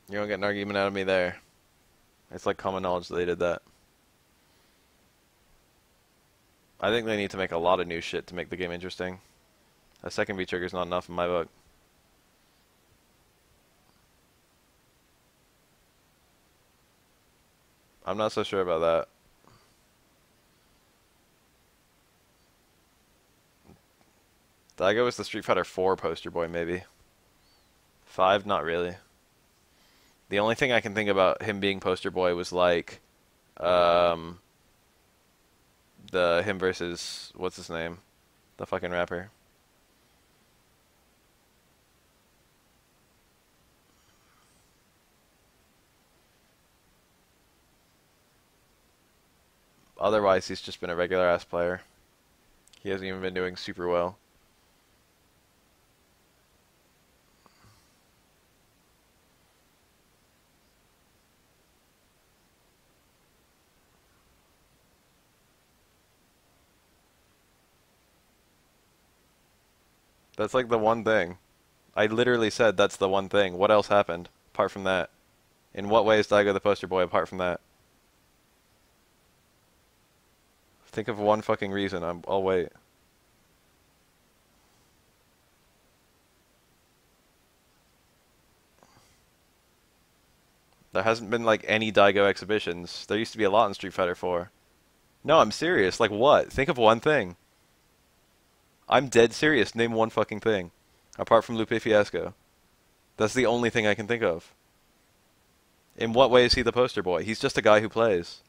You don't get an argument out of me there. It's like common knowledge that they did that. I think they need to make a lot of new shit to make the game interesting. A second V-Trigger is not enough in my book. I'm not so sure about that. Daigo was the Street Fighter 4 poster boy, maybe. 5, not really. The only thing I can think about him being poster boy was like, him versus, what's his name? The fucking rapper. Otherwise, he's just been a regular ass player. He hasn't even been doing super well. That's like the one thing. I literally said that's the one thing. What else happened apart from that? In what way is Daigo the poster boy apart from that? Think of one fucking reason. I'll wait. There hasn't been like any Daigo exhibitions. There used to be a lot in Street Fighter 4. No, I'm serious. Like what? Think of one thing. I'm dead serious. Name one fucking thing. Apart from Lupe Fiasco. That's the only thing I can think of. In what way is he the poster boy? He's just a guy who plays.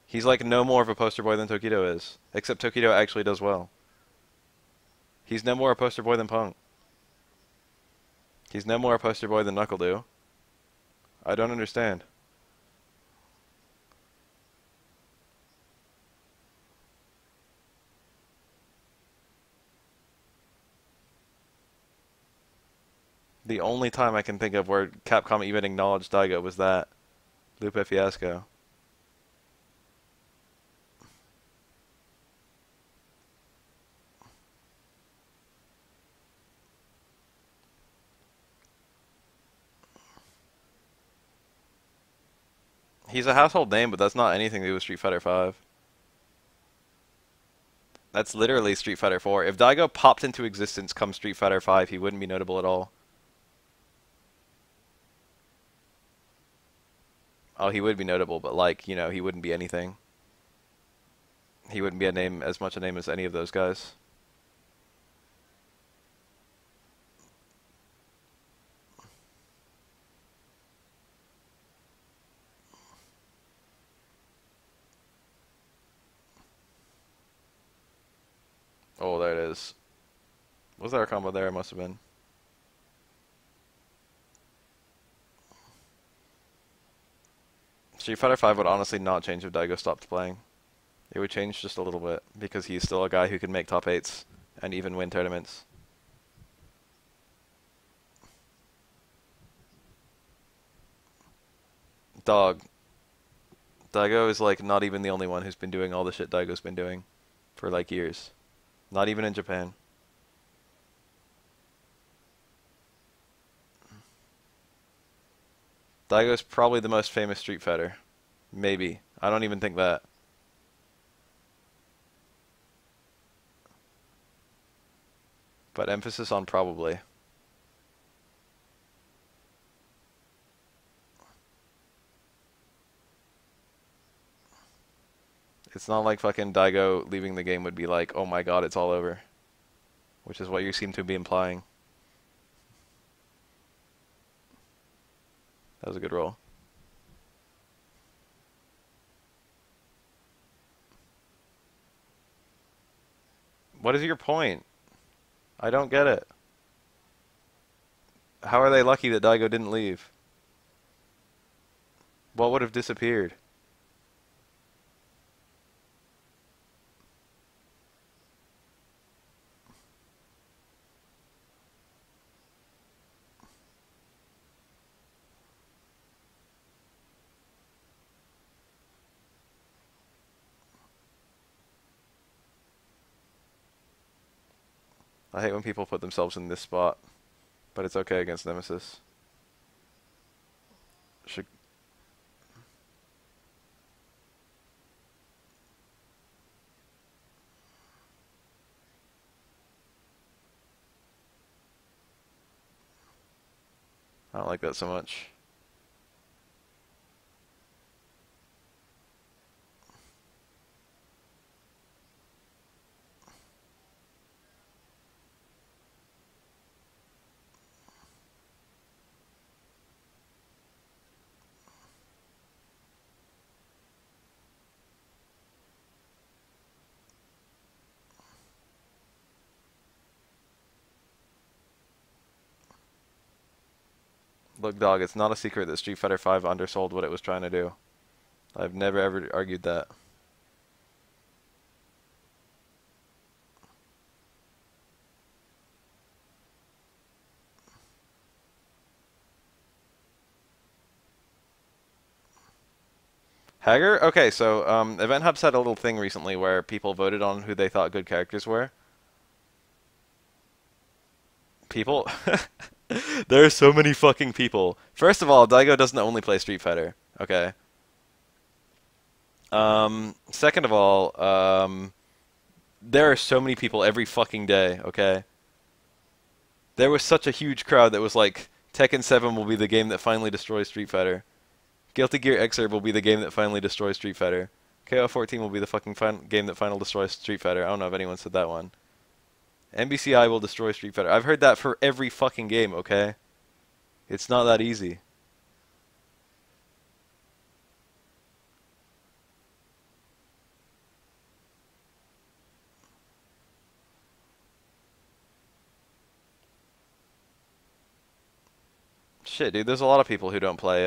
He's like no more of a poster boy than Tokido is. Except Tokido actually does well. He's no more a poster boy than Punk. He's no more a poster boy than NuckleDo. I don't understand. The only time I can think of where Capcom even acknowledged Daigo was that Lupe Fiasco. He's a household name, but that's not anything to do with Street Fighter 5. That's literally Street Fighter 4. If Daigo popped into existence come Street Fighter 5, he wouldn't be notable at all. Oh, he would be notable, but like, you know, he wouldn't be anything. He wouldn't be a name, as much a name as any of those guys. Oh, there it is. Was there a combo there? It must have been. Street Fighter 5 would honestly not change if Daigo stopped playing. It would change just a little bit, because he's still a guy who can make top 8s and even win tournaments. Dog. Daigo is like not even the only one who's been doing all the shit Daigo's been doing for like years. Not even in Japan. Daigo's probably the most famous Street Fighter. Maybe. I don't even think that. But emphasis on probably. It's not like fucking Daigo leaving the game would be like, oh my god, it's all over. Which is what you seem to be implying. That was a good roll. What is your point? I don't get it. How are they lucky that Daigo didn't leave? What would have disappeared? I hate when people put themselves in this spot, but it's okay against Nemesis. Should I don't like that so much. Look, dog, it's not a secret that Street Fighter 5 undersold what it was trying to do. I've never ever argued that. Hager? Okay, so Event Hubs had a little thing recently where people voted on who they thought good characters were. People? There are so many fucking people. First of all, Daigo doesn't only play Street Fighter. Okay. Second of all, there are so many people every fucking day, okay? There was such a huge crowd that was like, Tekken 7 will be the game that finally destroys Street Fighter. Guilty Gear Xrd will be the game that finally destroys Street Fighter. KO 14 will be the fucking game that finally destroys Street Fighter. I don't know if anyone said that one. MVCI will destroy Street Fighter. I've heard that for every fucking game, okay? It's not that easy. Shit, dude, there's a lot of people who don't play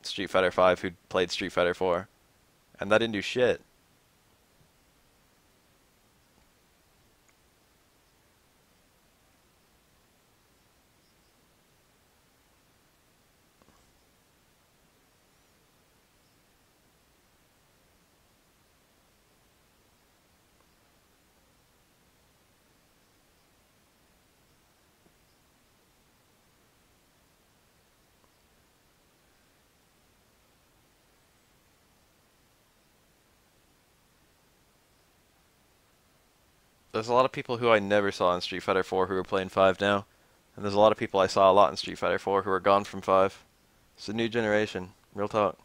Street Fighter 5 who played Street Fighter 4, and that didn't do shit. There's a lot of people who I never saw in Street Fighter 4 who are playing 5 now, and there's a lot of people I saw a lot in Street Fighter 4 who are gone from 5. It's a new generation, real talk.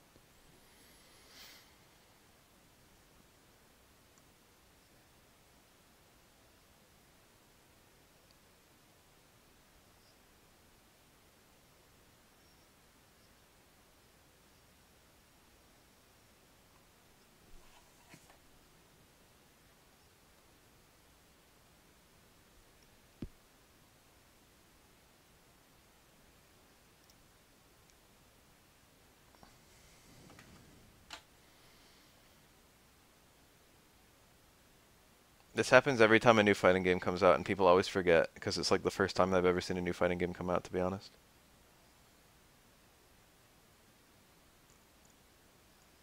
This happens every time a new fighting game comes out, and people always forget, because it's like the first time I've ever seen a new fighting game come out, to be honest.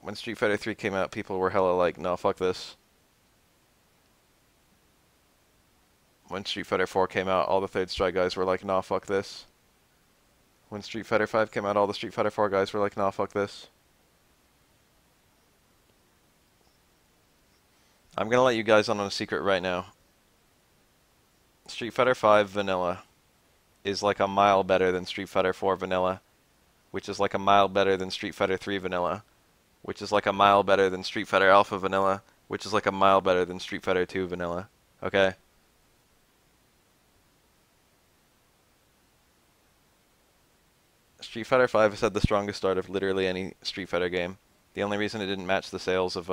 When Street Fighter 3 came out, people were hella like, no, fuck this. When Street Fighter 4 came out, all the Third Strike guys were like, nah, fuck this. When Street Fighter 5 came out, all the Street Fighter 4 guys were like, nah, fuck this. I'm gonna let you guys on a secret right now. Street Fighter 5 Vanilla is like a mile better than Street Fighter 4 Vanilla, which is like a mile better than Street Fighter 3 Vanilla, which is like a mile better than Street Fighter Alpha Vanilla, which is like a mile better than Street Fighter 2 Vanilla. Okay? Street Fighter 5 has had the strongest start of literally any Street Fighter game. The only reason it didn't match the sales of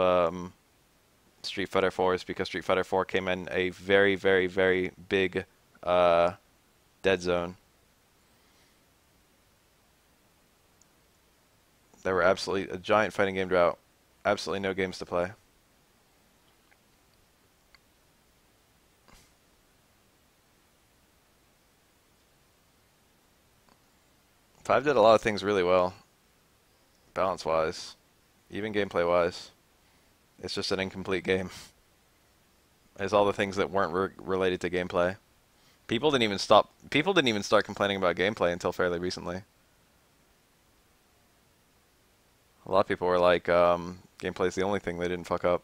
Street Fighter 4 is because Street Fighter 4 came in a very, very, very big dead zone. There were absolutely a giant fighting game drought. Absolutely no games to play. Five did a lot of things really well, balance-wise, even gameplay-wise. It's just an incomplete game. It's all the things that weren't related to gameplay. People didn't even stop. People didn't even start complaining about gameplay until fairly recently. A lot of people were like, gameplay's the only thing they didn't fuck up.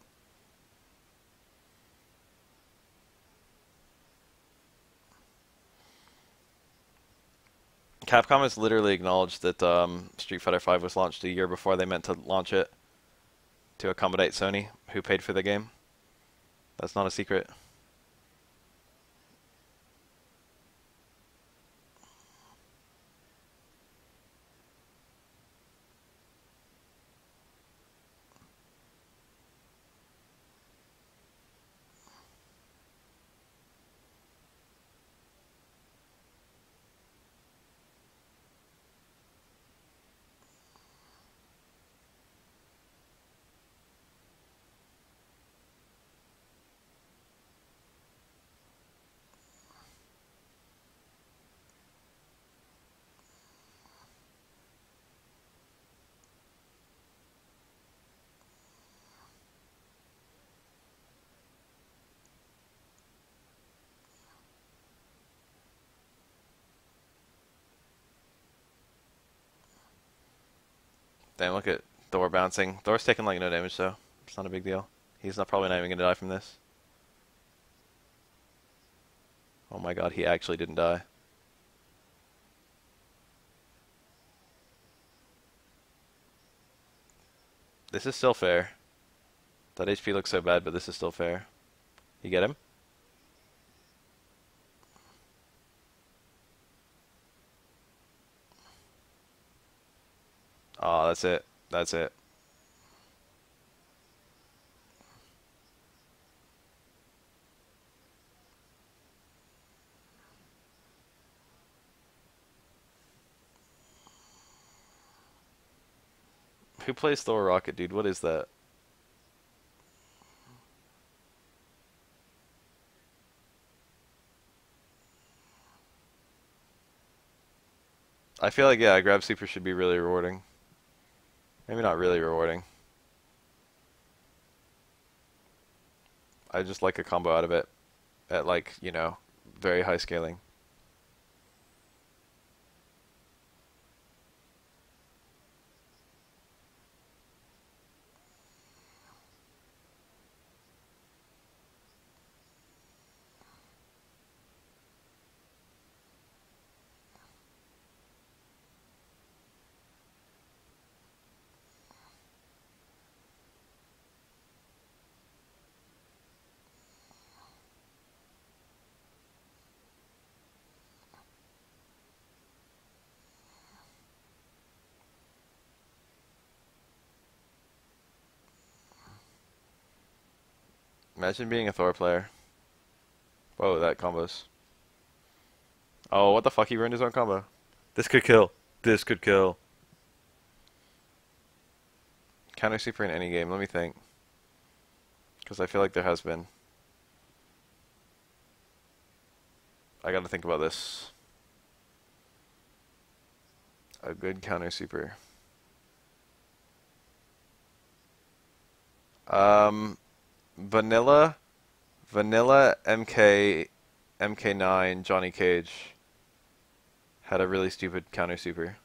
Capcom has literally acknowledged that Street Fighter 5 was launched a year before they meant to launch it to accommodate Sony, who paid for the game. That's not a secret. Damn, look at Thor bouncing. Thor's taking like no damage though. It's not a big deal. He's not probably not even gonna die from this. Oh my god, he actually didn't die. This is still fair. That HP looks so bad, but this is still fair. You get him? Oh, that's it. That's it. Who plays Thor Rocket, dude? What is that? I feel like, yeah, grab super should be really rewarding. Maybe not really rewarding. I just like a combo out of it at like, very high scaling. Imagine being a Thor player. Whoa, that combos. Oh, what the fuck? He ruined his own combo. This could kill. This could kill. Counter super in any game, let me think. Because I feel like there has been. I gotta think about this. A good counter super. Um, Vanilla, Vanilla MK9, Johnny Cage had a really stupid counter super.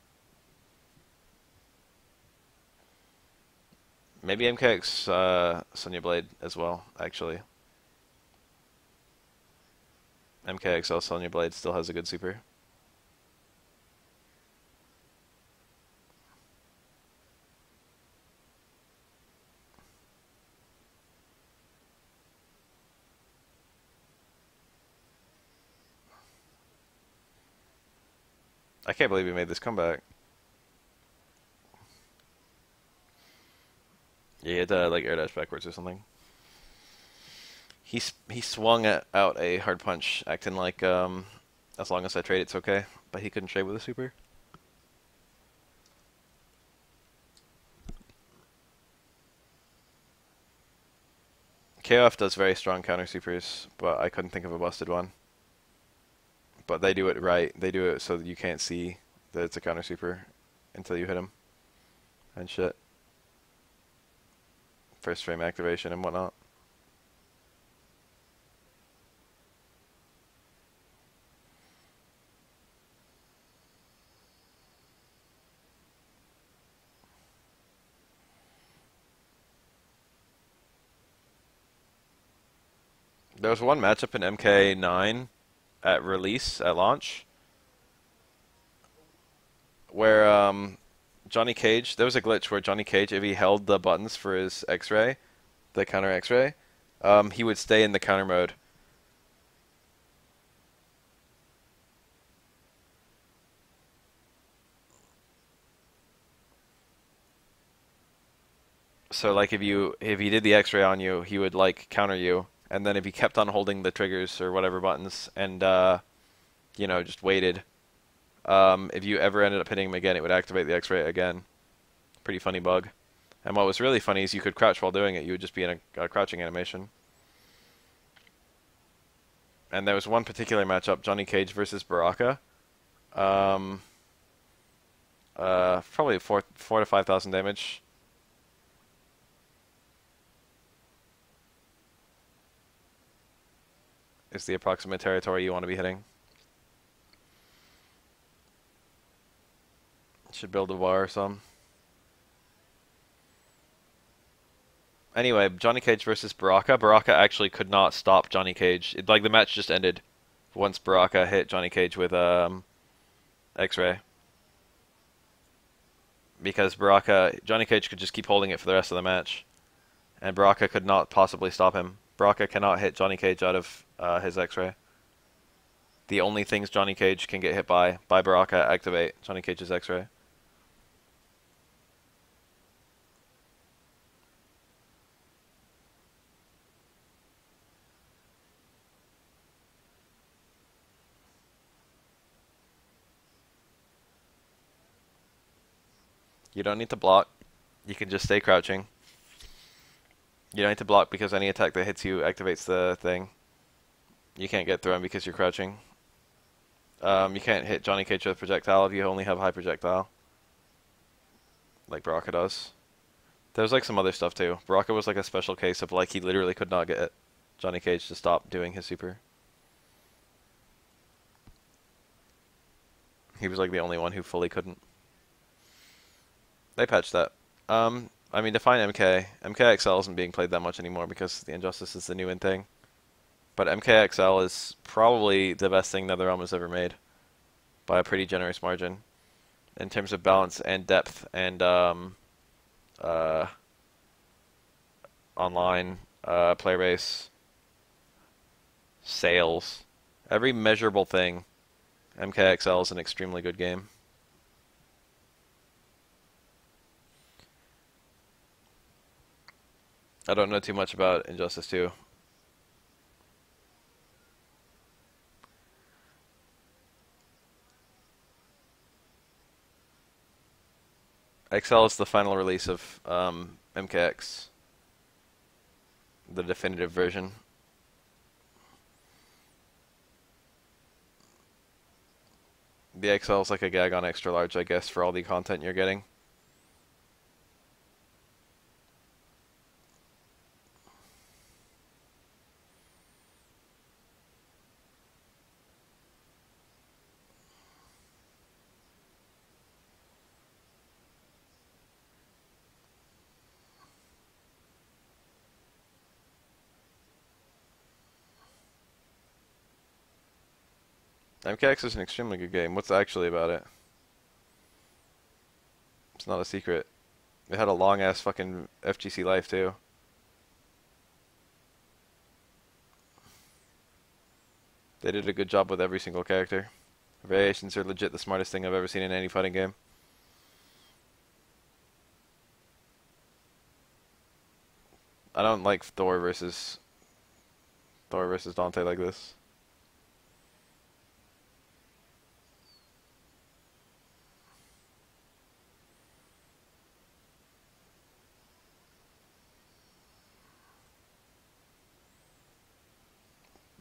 Maybe MKX Sonya Blade as well, actually. MKXL Sonya Blade still has a good super. I can't believe he made this comeback. Yeah, he had to like air dash backwards or something. He swung out a hard punch, acting like as long as I trade it's okay, but he couldn't trade with a super. KOF does very strong counter supers, but I couldn't think of a busted one. But they do it right. They do it so that you can't see that it's a counter super until you hit him and shit. First frame activation and whatnot. There was one matchup in MK9 at release, at launch, where Johnny Cage, there was a glitch where Johnny Cage, if he held the buttons for his X-ray, the counter X-ray, he would stay in the counter mode. So like if he did the X-ray on you, he would like counter you, and then if he kept on holding the triggers or whatever buttons and just waited, if you ever ended up hitting him again, it would activate the X-ray again. Pretty funny bug. And what was really funny is you could crouch while doing it. You would just be in a crouching animation. And there was one particular matchup, Johnny Cage versus Baraka. Probably 4 to 5,000 damage. Is the approximate territory you want to be hitting. Should build a bar or some. Anyway, Johnny Cage versus Baraka. Baraka actually could not stop Johnny Cage. Like the match just ended once Baraka hit Johnny Cage with X-ray. Because Johnny Cage could just keep holding it for the rest of the match, and Baraka could not possibly stop him. Baraka cannot hit Johnny Cage out of his X-ray. The only things Johnny Cage can get hit by Baraka activate Johnny Cage's X-ray. You don't need to block. You can just stay crouching. You don't need to block because any attack that hits you activates the thing. You can't get thrown because you're crouching. You can't hit Johnny Cage with projectile if you only have high projectile, like Baraka does. There's like some other stuff too. Baraka was like a special case of like he literally could not get Johnny Cage to stop doing his super. He was like the only one who fully couldn't. They patched that. I mean, define MK. MKXL isn't being played that much anymore because the Injustice is the new in thing. But MKXL is probably the best thing NetherRealm has ever made by a pretty generous margin in terms of balance and depth and online player base, sales, every measurable thing. MKXL is an extremely good game. I don't know too much about Injustice 2. XL is the final release of MKX, the definitive version. The XL is like a gag on extra large, I guess, for all the content you're getting. MKX is an extremely good game. What's actually about it? It's not a secret. It had a long ass fucking FGC life too. They did a good job with every single character. Variations are legit the smartest thing I've ever seen in any fighting game. I don't like Thor versus Dante like this.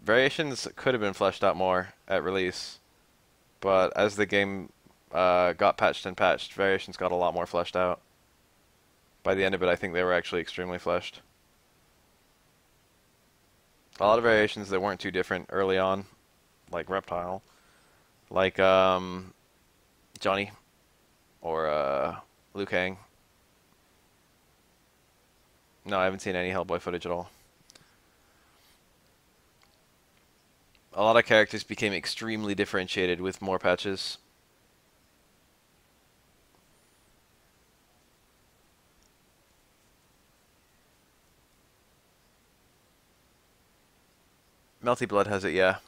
Variations could have been fleshed out more at release, but as the game got patched and patched, variations got a lot more fleshed out. By the end of it, I think they were actually extremely fleshed. A lot of variations that weren't too different early on, like Reptile, like Johnny, or Liu Kang. No, I haven't seen any Hellboy footage at all. A lot of characters became extremely differentiated with more patches. Melty Blood has it, yeah.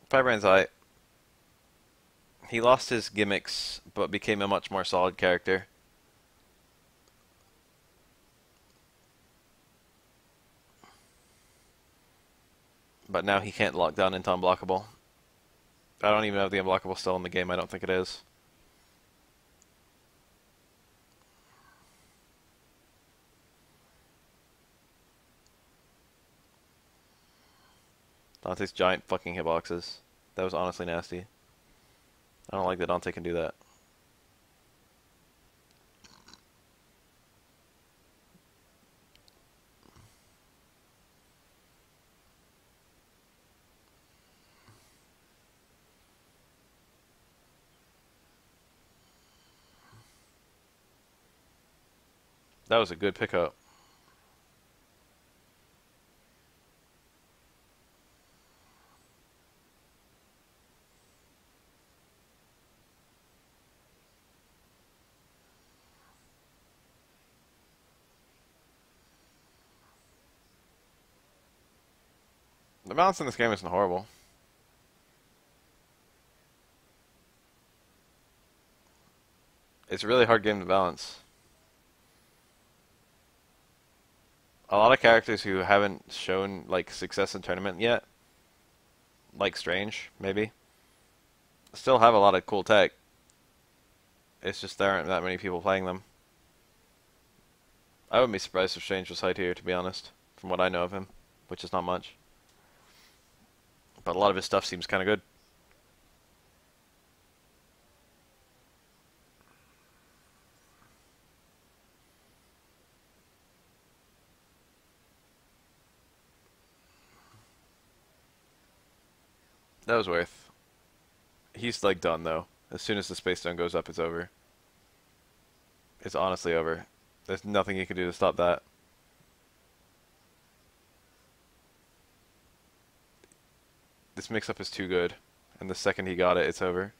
Firebrand's eye. He lost his gimmicks, but became a much more solid character. But now he can't lock down into unblockable. I don't even have the unblockable still in the game. I don't think it is. Dante's giant fucking hitboxes. That was honestly nasty. I don't like that Dante can do that. That was a good pickup. The balance in this game isn't horrible. It's a really hard game to balance. A lot of characters who haven't shown like success in tournament yet, like Strange, maybe, still have a lot of cool tech. It's just there aren't that many people playing them. I wouldn't be surprised if Strange was high tier, to be honest, from what I know of him, which is not much. But a lot of his stuff seems kind of good. That was worth. He's like done though. As soon as the space stone goes up, it's over. It's honestly over. There's nothing you can do to stop that. This mix-up is too good. And the second he got it, it's over.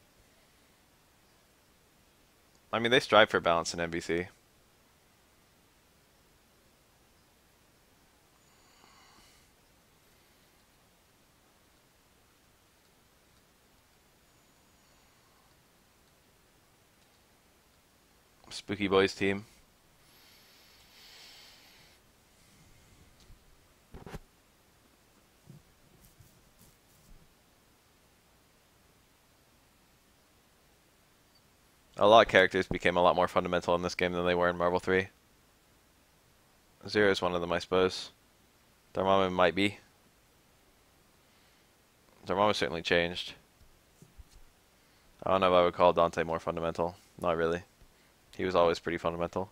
I mean, they strive for balance in MVC. Spooky Boys team. A lot of characters became a lot more fundamental in this game than they were in Marvel 3. Zero is one of them, I suppose. Dormammu might be. Dormammu certainly changed. I don't know if I would call Dante more fundamental. Not really. He was always pretty fundamental.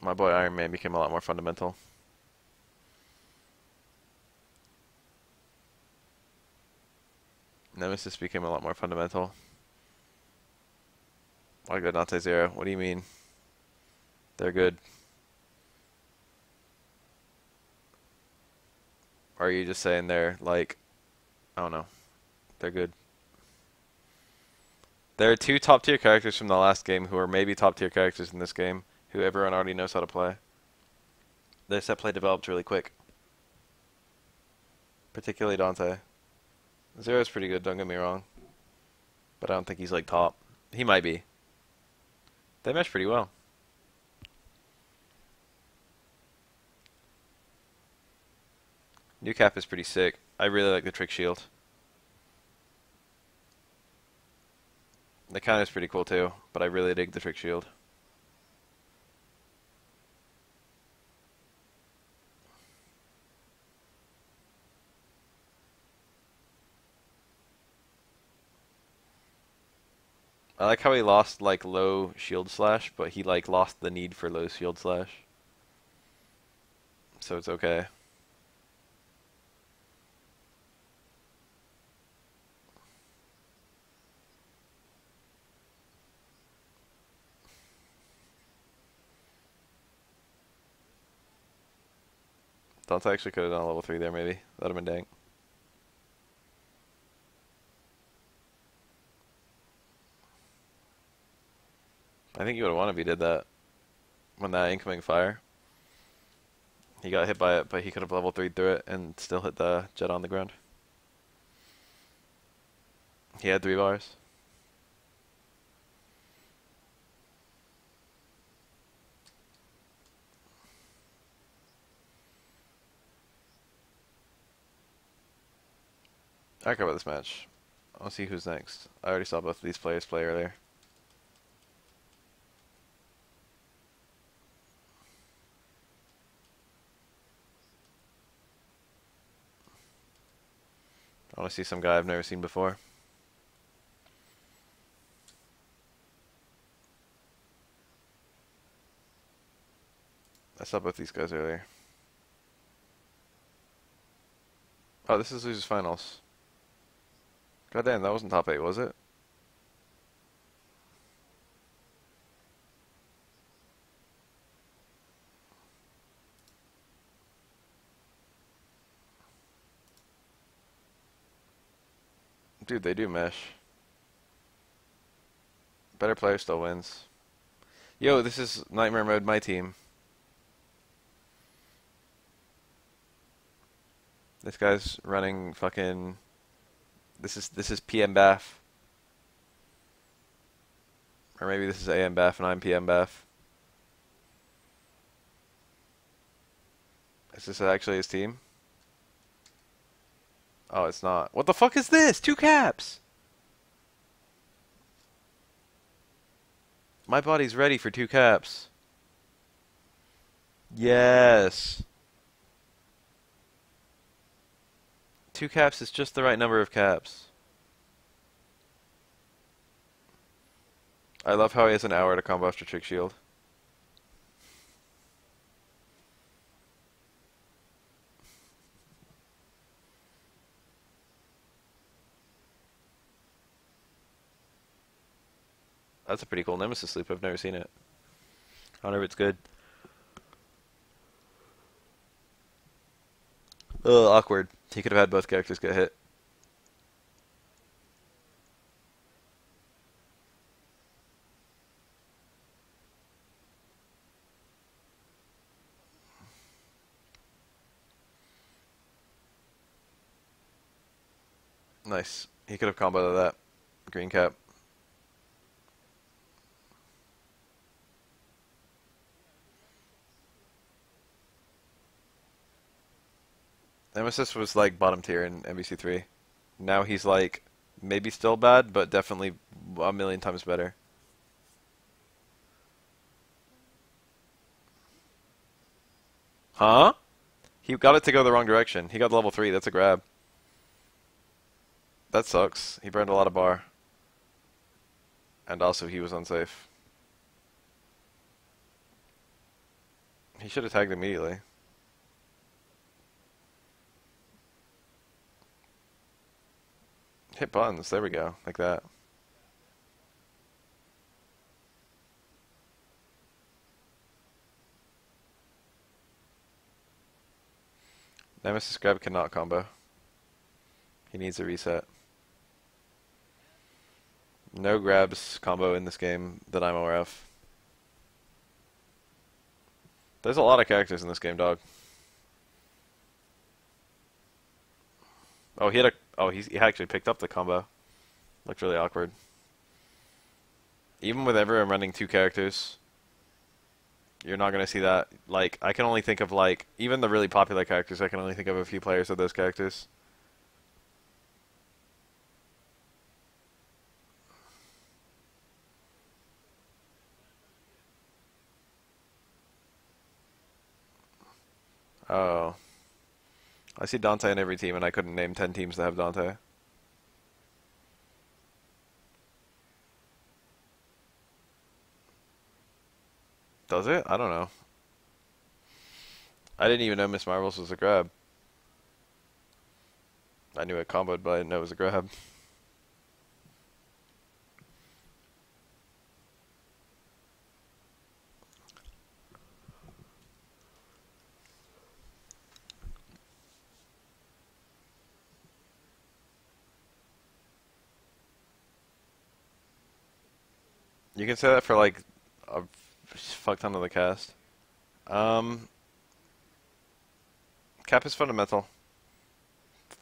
My boy Iron Man became a lot more fundamental. Nemesis became a lot more fundamental. Why go Dante Zero? What do you mean? They're good. Or are you just saying they're like, I don't know. They're good. There are two top tier characters from the last game who are maybe top tier characters in this game, who everyone already knows how to play. Their set play developed really quick. Particularly Dante. Zero's pretty good, don't get me wrong. But I don't think he's like top. He might be. They mesh pretty well. New cap is pretty sick. I really like the trick shield. The counter is pretty cool too, but I really dig the trick shield. I like how he lost like low shield slash, but he like lost the need for low shield slash. So it's okay. Dante actually could have done a level 3 there maybe. That'd have been dang. I think you would have won if he did that. When that incoming fire. He got hit by it, but he could have level 3'd through it and still hit the jet on the ground. He had 3 bars. I care about this match. I'll see who's next. I already saw both of these players play earlier. I want to see some guy I've never seen before. I saw both these guys earlier. Oh, this is losers finals. God damn, that wasn't top 8, was it? Dude, they do mesh. Better player still wins. Yo, this is Nightmare Mode, my team. This guy's running fucking... This is PM Bath. Or maybe this is AM Bath and I'm PM Bath. Is this actually his team? Oh, it's not. What the fuck is this? 2 caps! My body's ready for 2 caps. Yes! 2 caps is just the right number of caps. I love how he has an hour to combo after Trick Shield. That's a pretty cool Nemesis sleep. I've never seen it. I wonder if it's good. Ugh, awkward. He could have had both characters get hit. Nice. He could have comboed that. Green cap. Nemesis was like bottom tier in MVC3. Now he's like maybe still bad, but definitely a million times better. Huh? He got it to go the wrong direction. He got level 3. That's a grab. That sucks. He burned a lot of bar. And also he was unsafe. He should have tagged immediately. Hit buttons. There we go. Like that. Nemesis grab cannot combo. He needs a reset. No grabs combo in this game that I'm aware of. There's a lot of characters in this game, dog. Oh, he had a... Oh, he actually picked up the combo. Looked really awkward. Even with everyone running 2 characters, you're not going to see that. Like, I can only think of, like, even the really popular characters, I can only think of a few players of those characters. Oh. I see Dante in every team, and I couldn't name 10 teams that have Dante. Does it? I don't know. I didn't even know Miss Marbles was a grab. I knew it comboed, but I didn't know it was a grab. You can say that for like a fuck ton of the cast. Um, Cap is fundamental.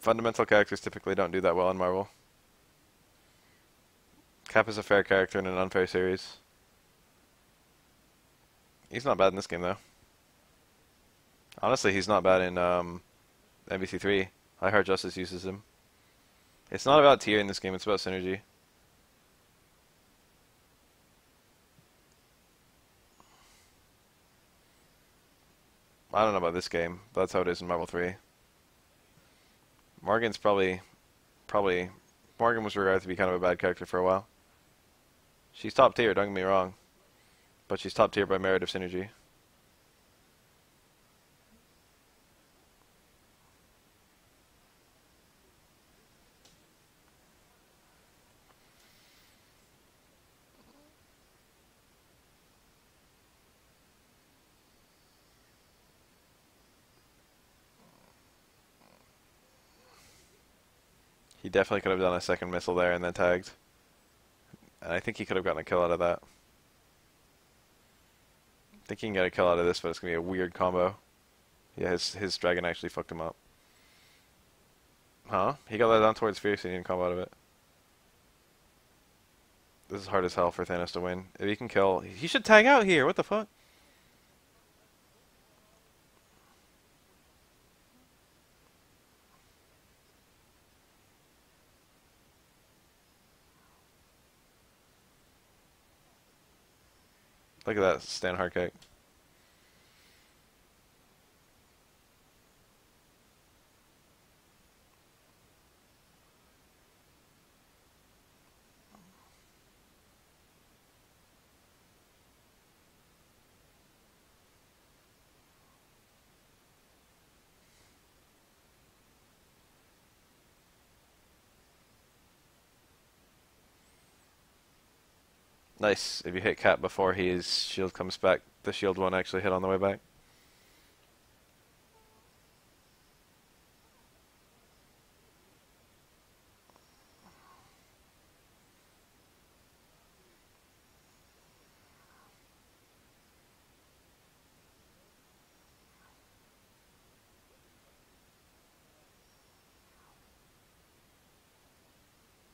Fundamental characters typically don't do that well in Marvel. Cap is a fair character in an unfair series. He's not bad in this game though. Honestly, he's not bad in MVC3. I Heart Justice uses him. It's not about tier in this game, it's about synergy. I don't know about this game, but that's how it is in Marvel 3. Morgan's probably, Morgan was regarded to be kind of a bad character for a while. She's top tier, don't get me wrong, but she's top tier by merit of synergy. He definitely could have done a second missile there and then tagged. And I think he could have gotten a kill out of that. I think he can get a kill out of this, but it's going to be a weird combo. Yeah, his dragon actually fucked him up. Huh? He got that down towards Fierce and he didn't combo out of it. This is hard as hell for Thanos to win. If he can kill... He should tag out here, what the fuck? Look at that stand hard kick. Nice. If you hit Cap before his shield comes back, the shield won't actually hit on the way back.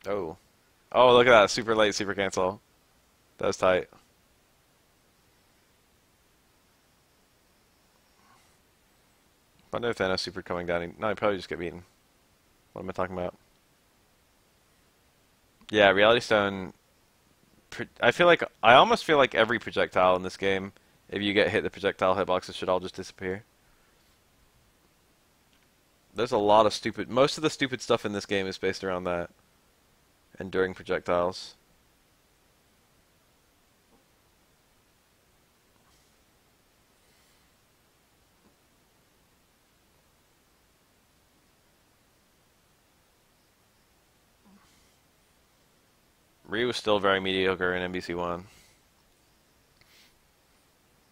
Oh. Oh, look at that. Super late, super cancel. That was tight. Wonder if Thanos super coming down. No, he'd probably just get beaten. What am I talking about? Yeah, Reality Stone. I feel like I almost feel like every projectile in this game, if you get hit, the projectile hitboxes should all just disappear. There's a lot of stupid. Most of the stupid stuff in this game is based around that. Enduring projectiles. Ryu was still very mediocre in MVC1.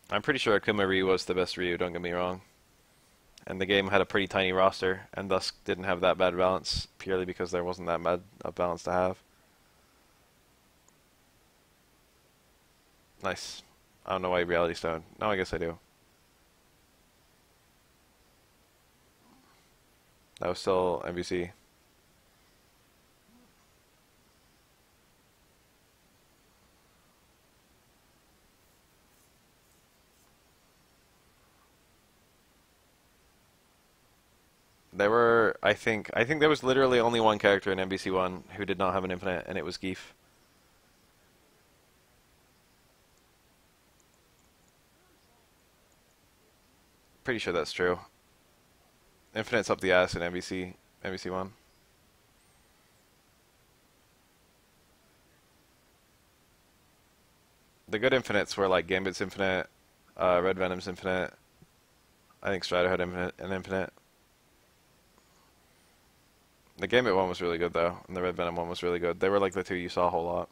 I'm pretty sure Akuma Ryu was the best Ryu, don't get me wrong. And the game had a pretty tiny roster, and thus didn't have that bad balance, purely because there wasn't that bad a balance to have. Nice. I don't know why Reality Stone. No, I guess I do. That was still MVC. There were, I think there was literally only one character in MVC1 who did not have an infinite, and it was Geef. Pretty sure that's true. Infinite's up the ass in MVC1. The good infinites were like Gambit's infinite, Red Venom's infinite. I think Strider had an infinite. The Gambit one was really good though, and the Red Venom one was really good. They were like the two you saw a whole lot.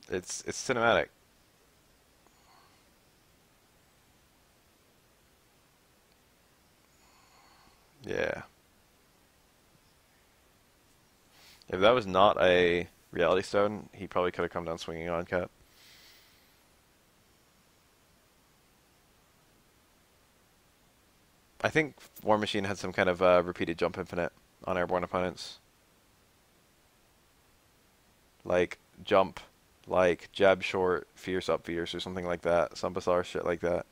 It's cinematic. Yeah. If that was not a Reality Stone, he probably could have come down swinging on Cap. I think War Machine had some kind of repeated jump infinite on airborne opponents. Like, jump, like jab short, fierce up fierce or something like that, some bizarre shit like that.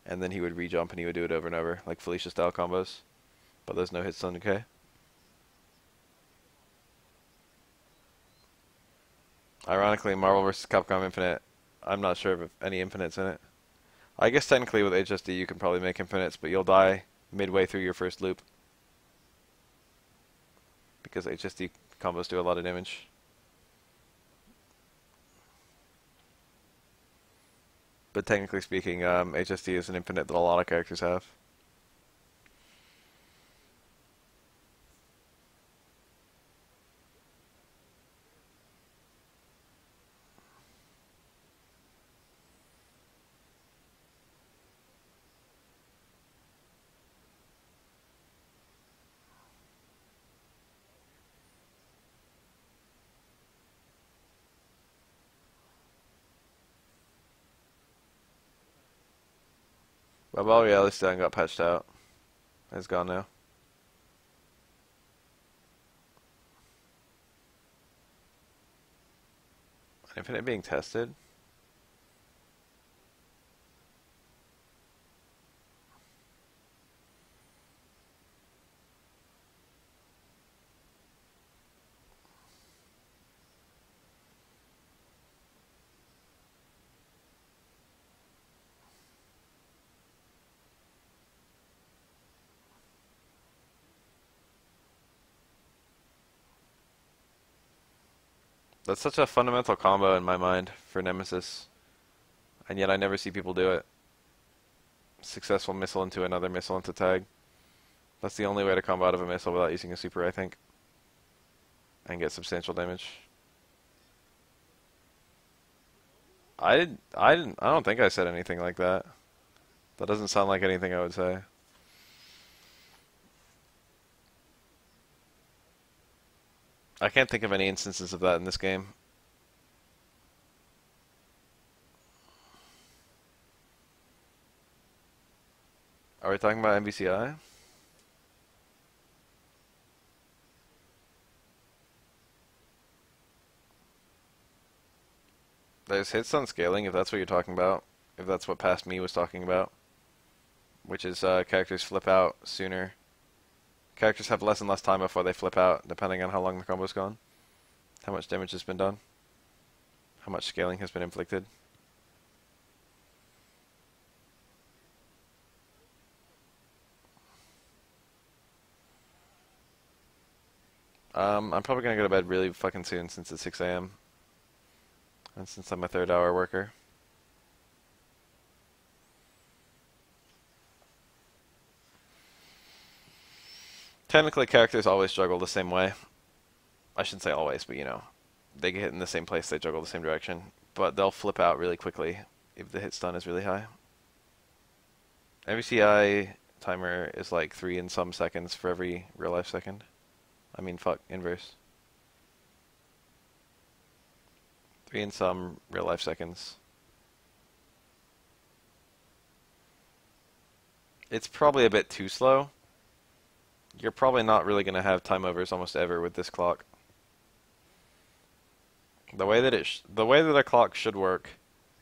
And then he would re-jump and he would do it over and over, like Felicia style combos. But there's no hit stun decay. Ironically, Marvel vs. Capcom Infinite, I'm not sure if any infinites in it. I guess technically with HSD you can probably make infinites, but you'll die midway through your first loop. Because HSD combos do a lot of damage. But technically speaking, HSD is an infinite that a lot of characters have. Well, Reality Stone got patched out. It's gone now. Infinite being tested? That's such a fundamental combo in my mind for Nemesis. And yet I never see people do it. Successful missile into another missile into tag. That's the only way to combo out of a missile without using a super, I think. And get substantial damage. I don't think I said anything like that. That doesn't sound like anything I would say. I can't think of any instances of that in this game. Are we talking about MVCI? There's hits on scaling, if that's what you're talking about. If that's what Past Me was talking about. Which is characters flip out sooner. Characters have less and less time before they flip out, depending on how long the combo's gone. How much damage has been done. How much scaling has been inflicted. I'm probably gonna go to bed really fucking soon since it's 6 a.m. And since I'm a third-hour worker. Technically, characters always juggle the same way. I shouldn't say always, but you know, they get hit in the same place, they juggle the same direction. But they'll flip out really quickly if the hit stun is really high. MVCI timer is like 3 and some seconds for every real life second. I mean, fuck, inverse. 3 and some real life seconds. It's probably a bit too slow. You're probably not really going to have time overs almost ever with this clock. The way that a clock should work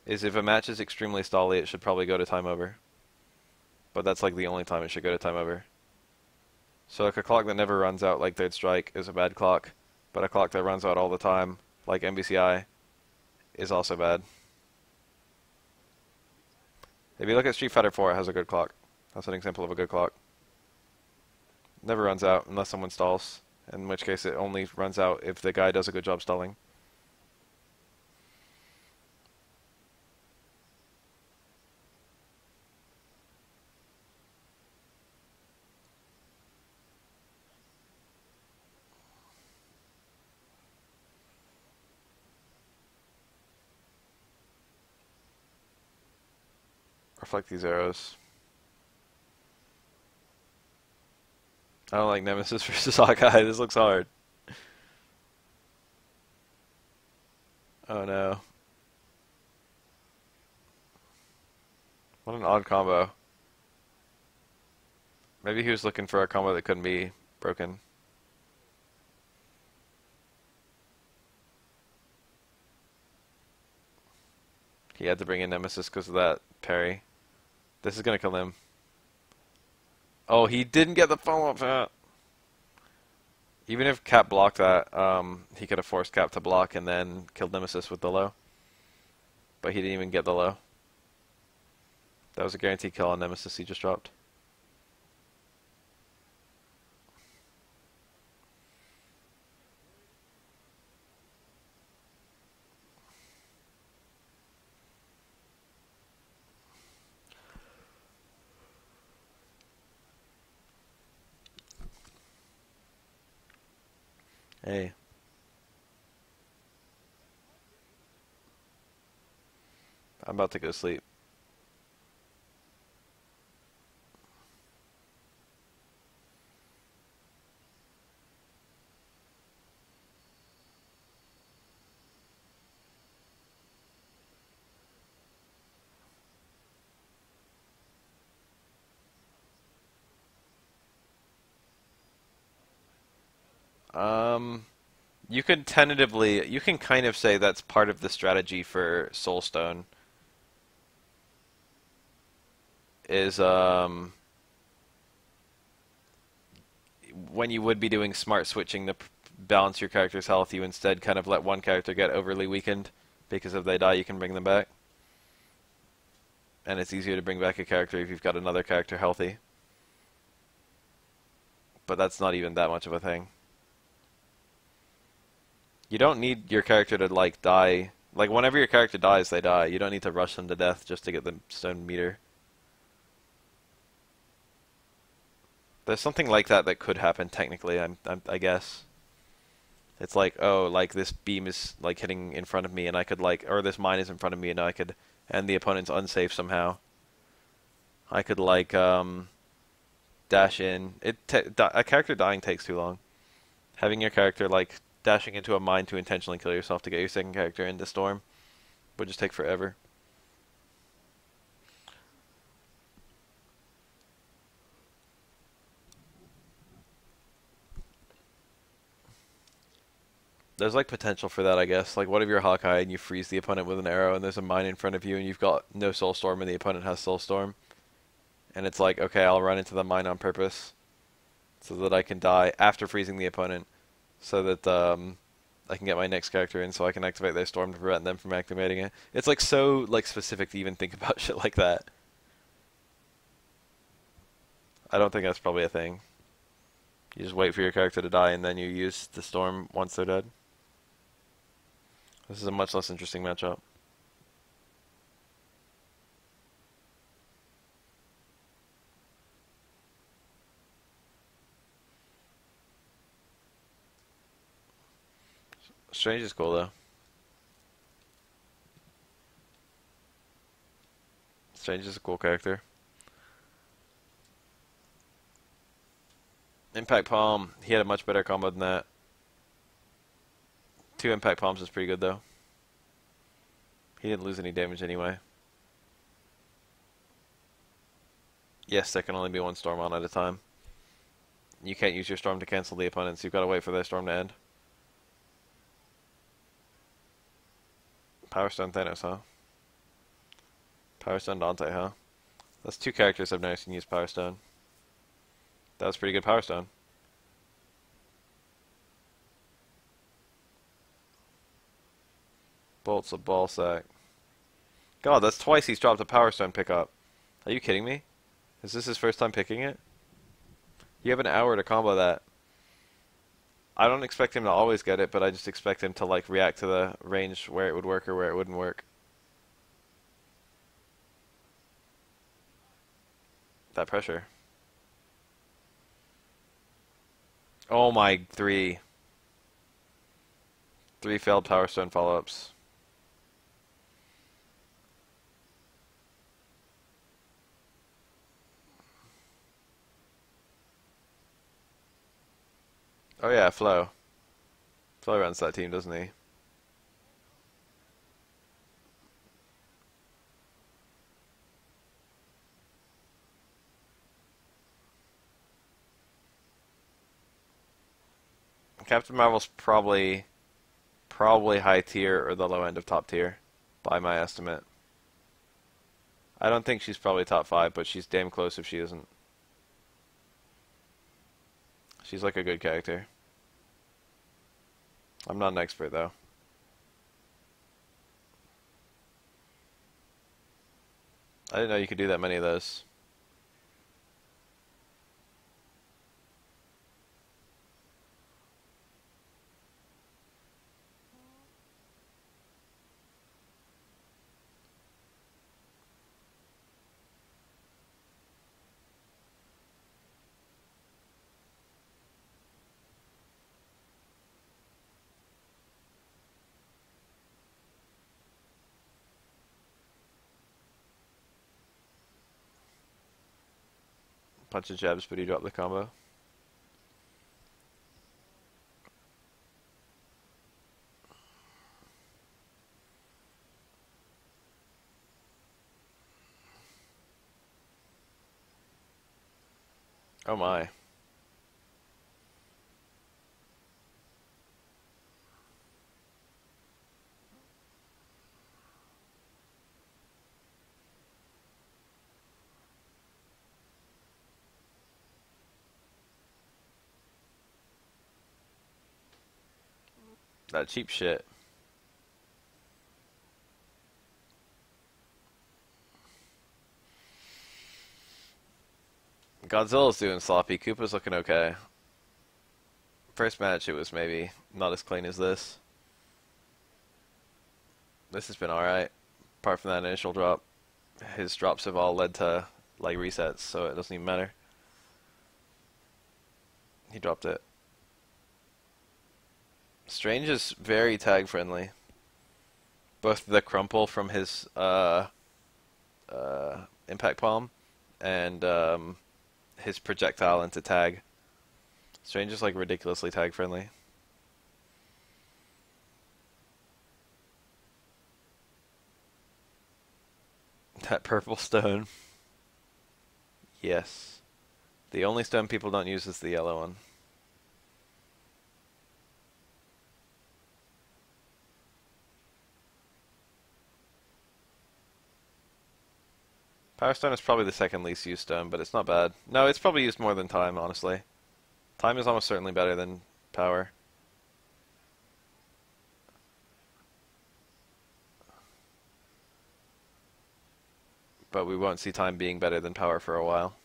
is if a match is extremely stally, it should probably go to time over. But that's like the only time it should go to time over. So like a clock that never runs out like Third Strike is a bad clock, but a clock that runs out all the time, like MVCI, is also bad. If you look at Street Fighter 4, it has a good clock. That's an example of a good clock. Never runs out unless someone stalls, in which case it only runs out if the guy does a good job stalling. Reflect these arrows. I don't like Nemesis versus Hawkeye. This looks hard. Oh no. What an odd combo. Maybe he was looking for a combo that couldn't be broken. He had to bring in Nemesis because of that parry. This is gonna kill him. Oh, he didn't get the follow-up that. Even if Cap blocked that, he could have forced Cap to block and then killed Nemesis with the low. But he didn't even get the low. That was a guaranteed kill on Nemesis he just dropped. Hey. I'm about to go sleep. You can tentatively, you can kind of say that's part of the strategy for Soulstone. Is, when you would be doing smart switching to balance your character's health, you instead kind of let one character get overly weakened, because if they die, you can bring them back. And it's easier to bring back a character if you've got another character healthy. But that's not even that much of a thing. You don't need your character to, like, die. Like, whenever your character dies, they die. You don't need to rush them to death just to get the stone meter. There's something like that that could happen, technically, I guess. It's like, oh, like, this beam is, like, hitting in front of me, and I could, like, or this mine is in front of me, and I could, and the opponent's unsafe somehow. I could, like, dash in. A character dying takes too long. Having your character, like, dashing into a mine to intentionally kill yourself to get your second character into Storm would just take forever. There's like potential for that, I guess. Like, what if you're Hawkeye and you freeze the opponent with an arrow and there's a mine in front of you and you've got no Soulstorm and the opponent has Soulstorm? And it's like, okay, I'll run into the mine on purpose so that I can die after freezing the opponent so that I can get my next character in so I can activate their storm to prevent them from activating it. It's like so like specific to even think about shit like that. I don't think that's probably a thing. You just wait for your character to die and then you use the storm once they're dead. This is a much less interesting matchup. Strange is cool though. Strange is a cool character. Impact Palm, he had a much better combo than that. 2 Impact Palms is pretty good though. He didn't lose any damage anyway. Yes, there can only be one storm on at a time. You can't use your storm to cancel the opponents, you've got to wait for their storm to end. Power Stone Thanos, huh? Power Stone Dante, huh? That's 2 characters I've never seen use Power Stone. That was pretty good Power Stone. Bolts of Ballsack. God, that's twice he's dropped a Power Stone pickup. Are you kidding me? Is this his first time picking it? You have an hour to combo that. I don't expect him to always get it, but I just expect him to like react to the range where it would work or where it wouldn't work. That pressure. Oh my, 3. 3 failed Power Stone follow-ups. Oh yeah, Flo. Flo runs that team, doesn't he? Captain Marvel's probably high tier or the low end of top tier, by my estimate. I don't think she's probably top 5, but she's damn close if she isn't. She's like a good character. I'm not an expert though. I didn't know you could do that many of those. Punch of jabs, but he dropped the combo. Oh my. That cheap shit. Godzilla's doing sloppy. Koopa's looking okay. First match, it was maybe not as clean as this. This has been alright. Apart from that initial drop. His drops have all led to, like, resets, so it doesn't even matter. He dropped it. Strange is very tag friendly. Both the crumple from his impact palm and his projectile into tag. Strange is like ridiculously tag friendly. That purple stone. Yes. The only stone people don't use is the yellow one. Power Stone is probably the second least used stone, but it's not bad. No, it's probably used more than Time, honestly. Time is almost certainly better than Power. But we won't see Time being better than Power for a while.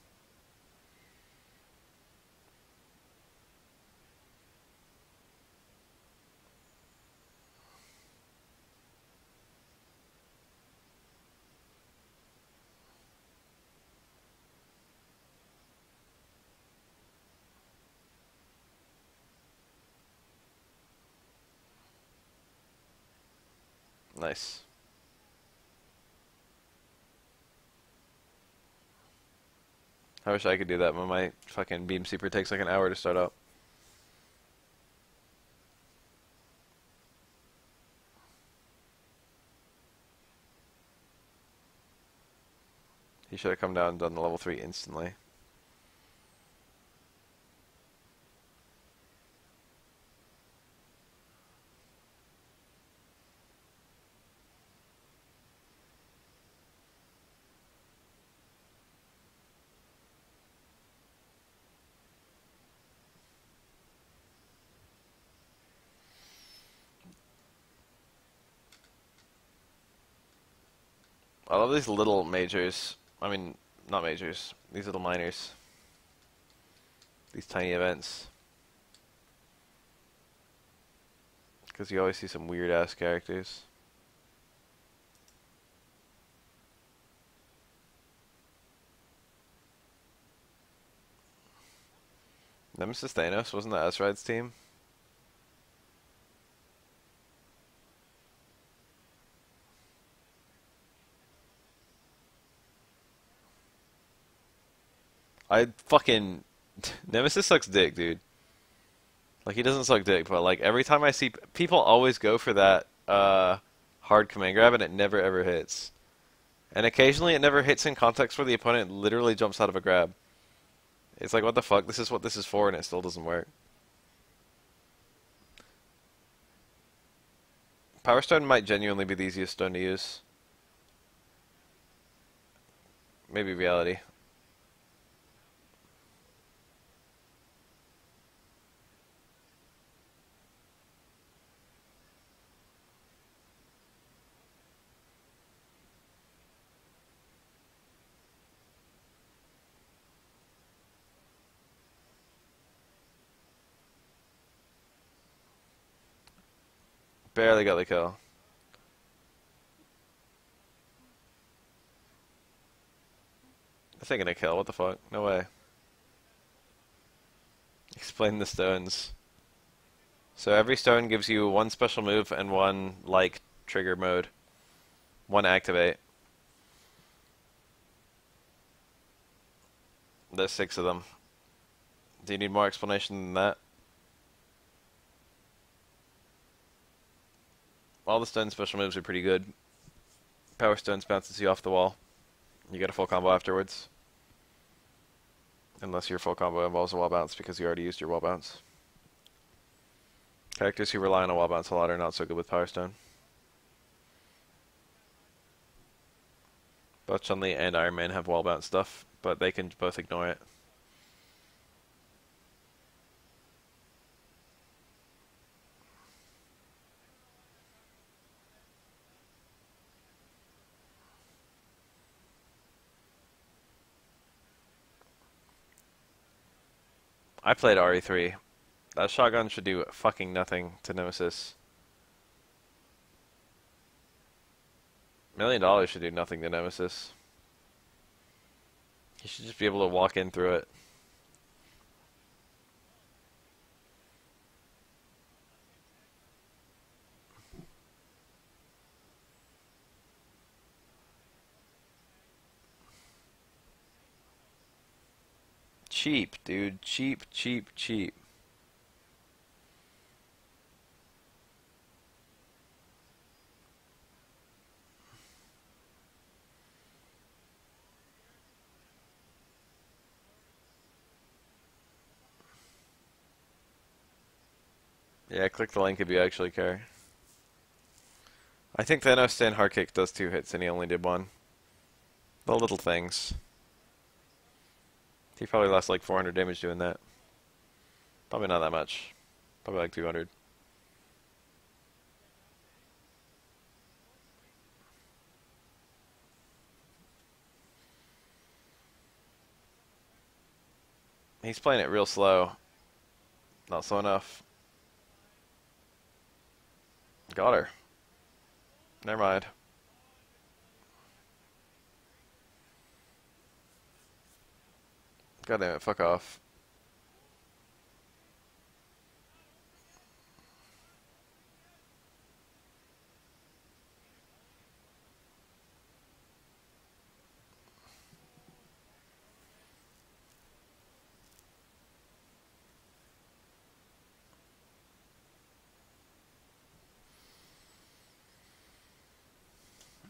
Nice. I wish I could do that, but my fucking Beam Super takes like an hour to start up. He should have come down and done the level 3 instantly. I love these little majors. I mean, not majors. These little minors. These tiny events. Because you always see some weird-ass characters. Nemesis Thanos, wasn't that S-Ride's team? I fucking... Nemesis sucks dick, dude. Like, he doesn't suck dick, but, like, every time I see... People always go for that, hard command grab, and it never ever hits. And occasionally it never hits in context where the opponent literally jumps out of a grab. It's like, what the fuck? This is what this is for, and it still doesn't work. Power Stone might genuinely be the easiest stone to use. Maybe reality. Barely got the kill. I think a kill. What the fuck? No way. Explain the stones. So every stone gives you one special move and one, like, trigger mode. One activate. There's 6 of them. Do you need more explanation than that? All the stone special moves are pretty good. Power Stones bounces you off the wall. You get a full combo afterwards. Unless your full combo involves a wall bounce because you already used your wall bounce. Characters who rely on a wall bounce a lot are not so good with Power Stone. Both Chun-Li and Iron Man have wall bounce stuff, but they can both ignore it. I played RE3. That shotgun should do fucking nothing to Nemesis. $1 million should do nothing to Nemesis. You should just be able to walk in through it. Cheap, dude. Cheap, cheap, cheap. Yeah, click the link if you actually care. I think Thanos stand hard kick does 2 hits and he only did 1. The little things. He probably lost like 400 damage doing that. Probably not that much. Probably like 200. He's playing it real slow. Not slow enough. Got her. Never mind. God damn it, fuck off.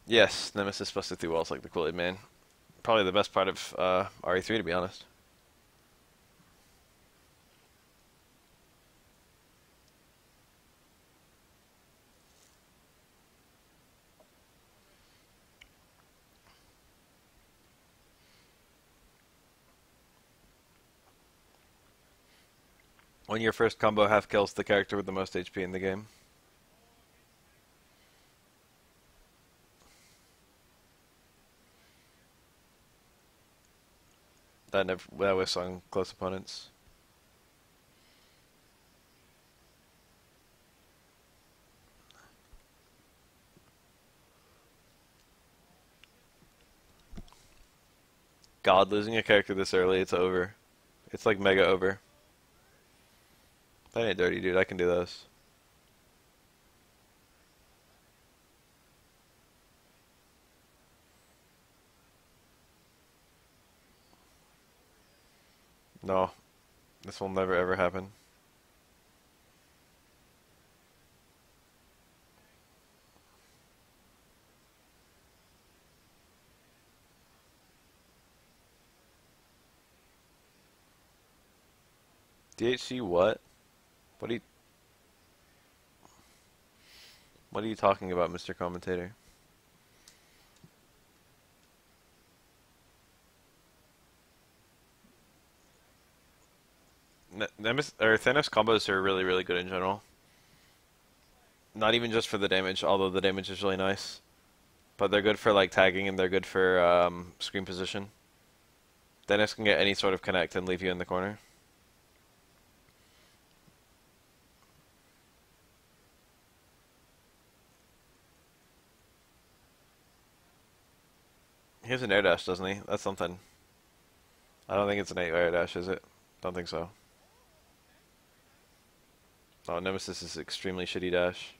Yes, Nemesis busted through walls like the Kool-Aid Man. Probably the best part of RE3, to be honest. When your first combo half kills the character with the most HP in the game. That was on close opponents. God, losing a character this early, it's over. It's like mega over. That ain't dirty, dude. I can do those. No, this will never ever happen. DHC what? What are you What are you talking about, Mr. Commentator? Thanos combos are really, really good in general. Not even just for the damage, although the damage is really nice. But they're good for like tagging and they're good for screen position. Thanos can get any sort of connect and leave you in the corner. He has an air dash, doesn't he? That's something. I don't think it's an 8 air dash, is it? Don't think so. Oh, Nemesis is extremely shitty dash.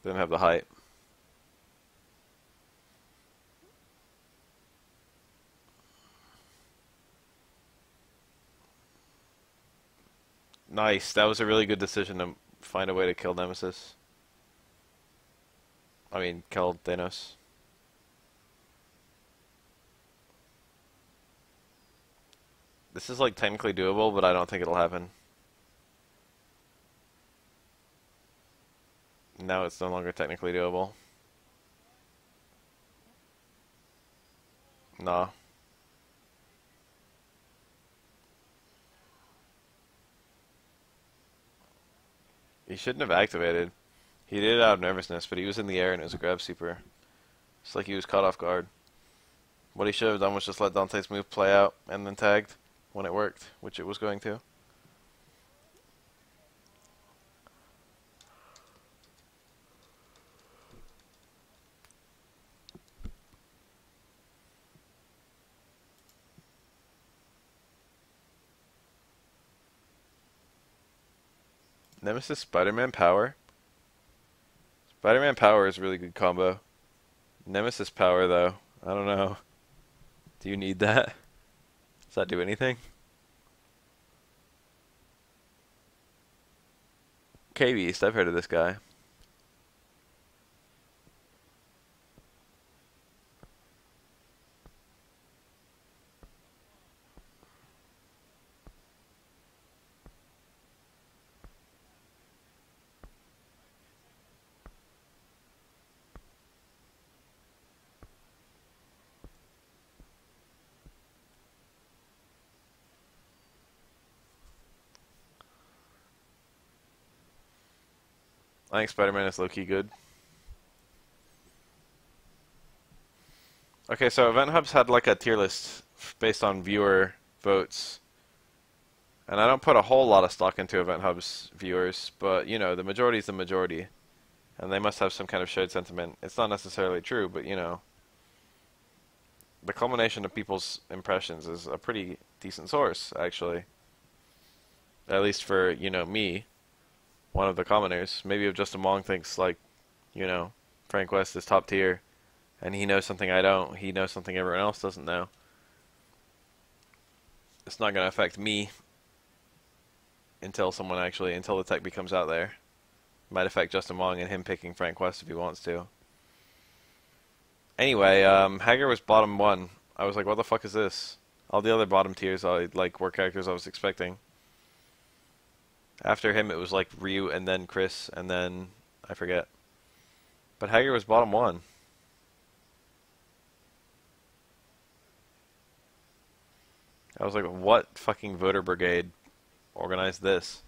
Didn't have the height. Nice. That was a really good decision to find a way to kill Nemesis. I mean, kill Thanos. This is like technically doable, but I don't think it'll happen. Now it's no longer technically doable. Nah. He shouldn't have activated. He did it out of nervousness, but he was in the air and it was a grab super. It's like he was caught off guard. What he should have done was just let Dante's move play out and then tagged when it worked, which it was going to. Nemesis Spider-Man power? Spider-Man power is a really good combo. Nemesis power, though, I don't know. Do you need that? Does that do anything? K-Beast, I've heard of this guy. I think Spider-Man is low-key good. Okay, so Event Hubs had like a tier list based on viewer votes. And I don't put a whole lot of stock into Event Hub's viewers, but you know, the majority is the majority. And they must have some kind of shared sentiment. It's not necessarily true, but you know, the culmination of people's impressions is a pretty decent source, actually. At least for, you know, me, one of the commoners. Maybe if Justin Wong thinks, like, you know, Frank West is top tier, and he knows something I don't, he knows something everyone else doesn't know. It's not going to affect me until until the tech becomes out there. It might affect Justin Wong and him picking Frank West if he wants to. Anyway, Hager was bottom 1. I was like, what the fuck is this? All the other bottom tiers were characters I was expecting. After him, it was like Ryu and then Chris and then I forget. But Hager was bottom 1. I was like, what fucking voter brigade organized this?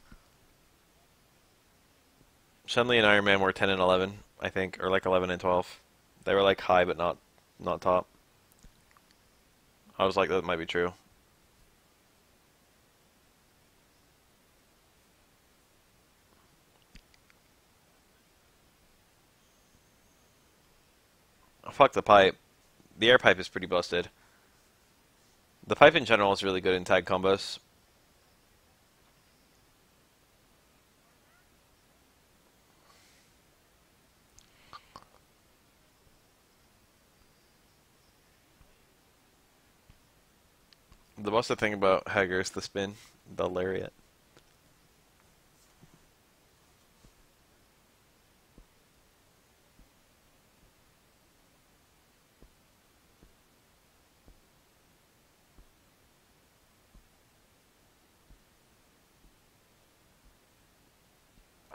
Chun-Li and Iron Man were 10 and 11, I think, or like 11 and 12. They were like high, but not top. I was like, that might be true. Oh, fuck the pipe. The air pipe is pretty busted. The pipe in general is really good in tag combos. The busted thing about Hager is the spin, the lariat.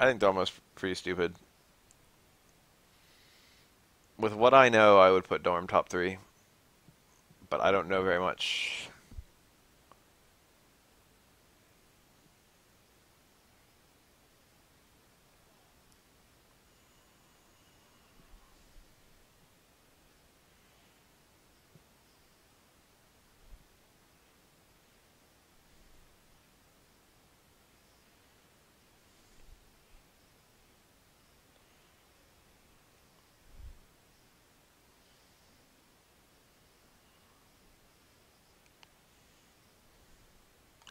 I think Domo's pretty stupid. With what I know, I would put Dorm top 3, but I don't know very much.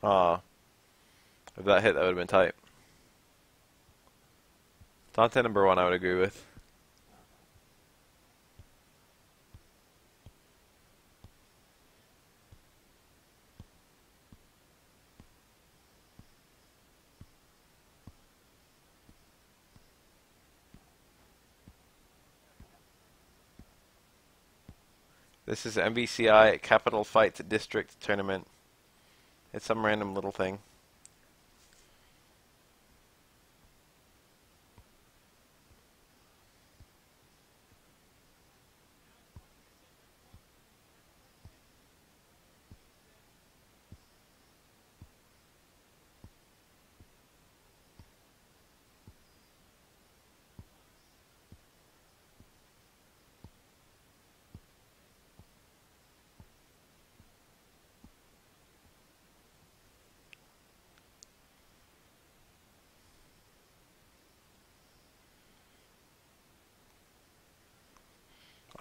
Aw, if that hit, that would have been tight. Dante number 1, I would agree with. This is MVCI Capital Fight District Tournament. It's some random little thing.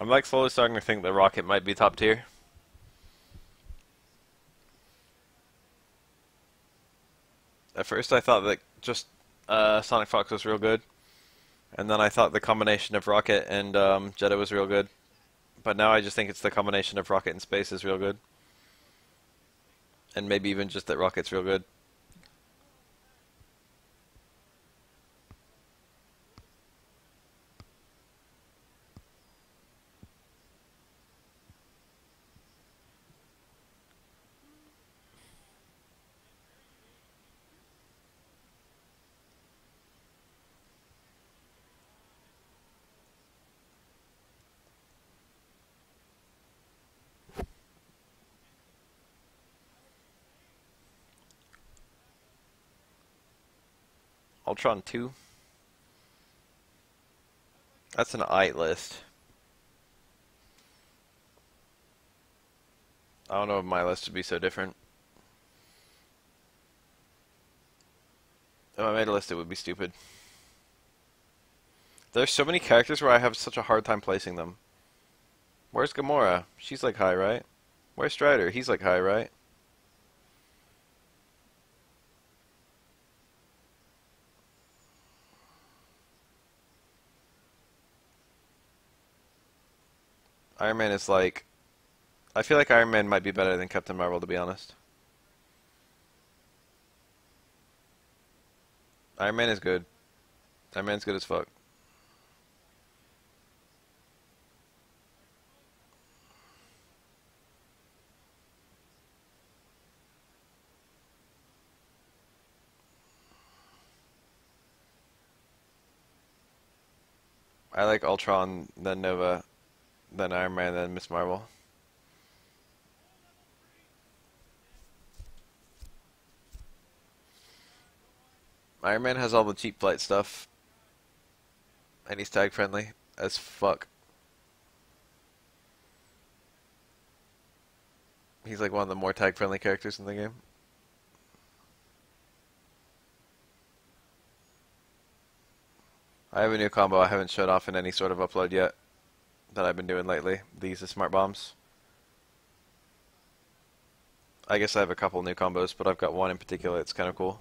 I'm like slowly starting to think that Rocket might be top tier. At first I thought that just Sonic Fox was real good, and then I thought the combination of Rocket and Jetta was real good. But now I just think it's the combination of Rocket and Space is real good. And maybe even just that Rocket's real good. Ultron 2? That's an I list. I don't know if my list would be so different. If I made a list, it would be stupid. There's so many characters where I have such a hard time placing them. Where's Gamora? She's like high, right? Where's Strider? He's like high, right? Iron Man is like... I feel like Iron Man might be better than Captain Marvel, to be honest. Iron Man is good. Iron Man's good as fuck. I like Ultron, then Nova, then Iron Man, then Miss Marvel. Iron Man has all the cheap flight stuff, and he's tag friendly as fuck. He's like one of the more tag friendly characters in the game. I have a new combo I haven't showed off in any sort of upload yet that I've been doing lately. These are smart bombs. I guess I have a couple new combos, but I've got one in particular that's kind of cool.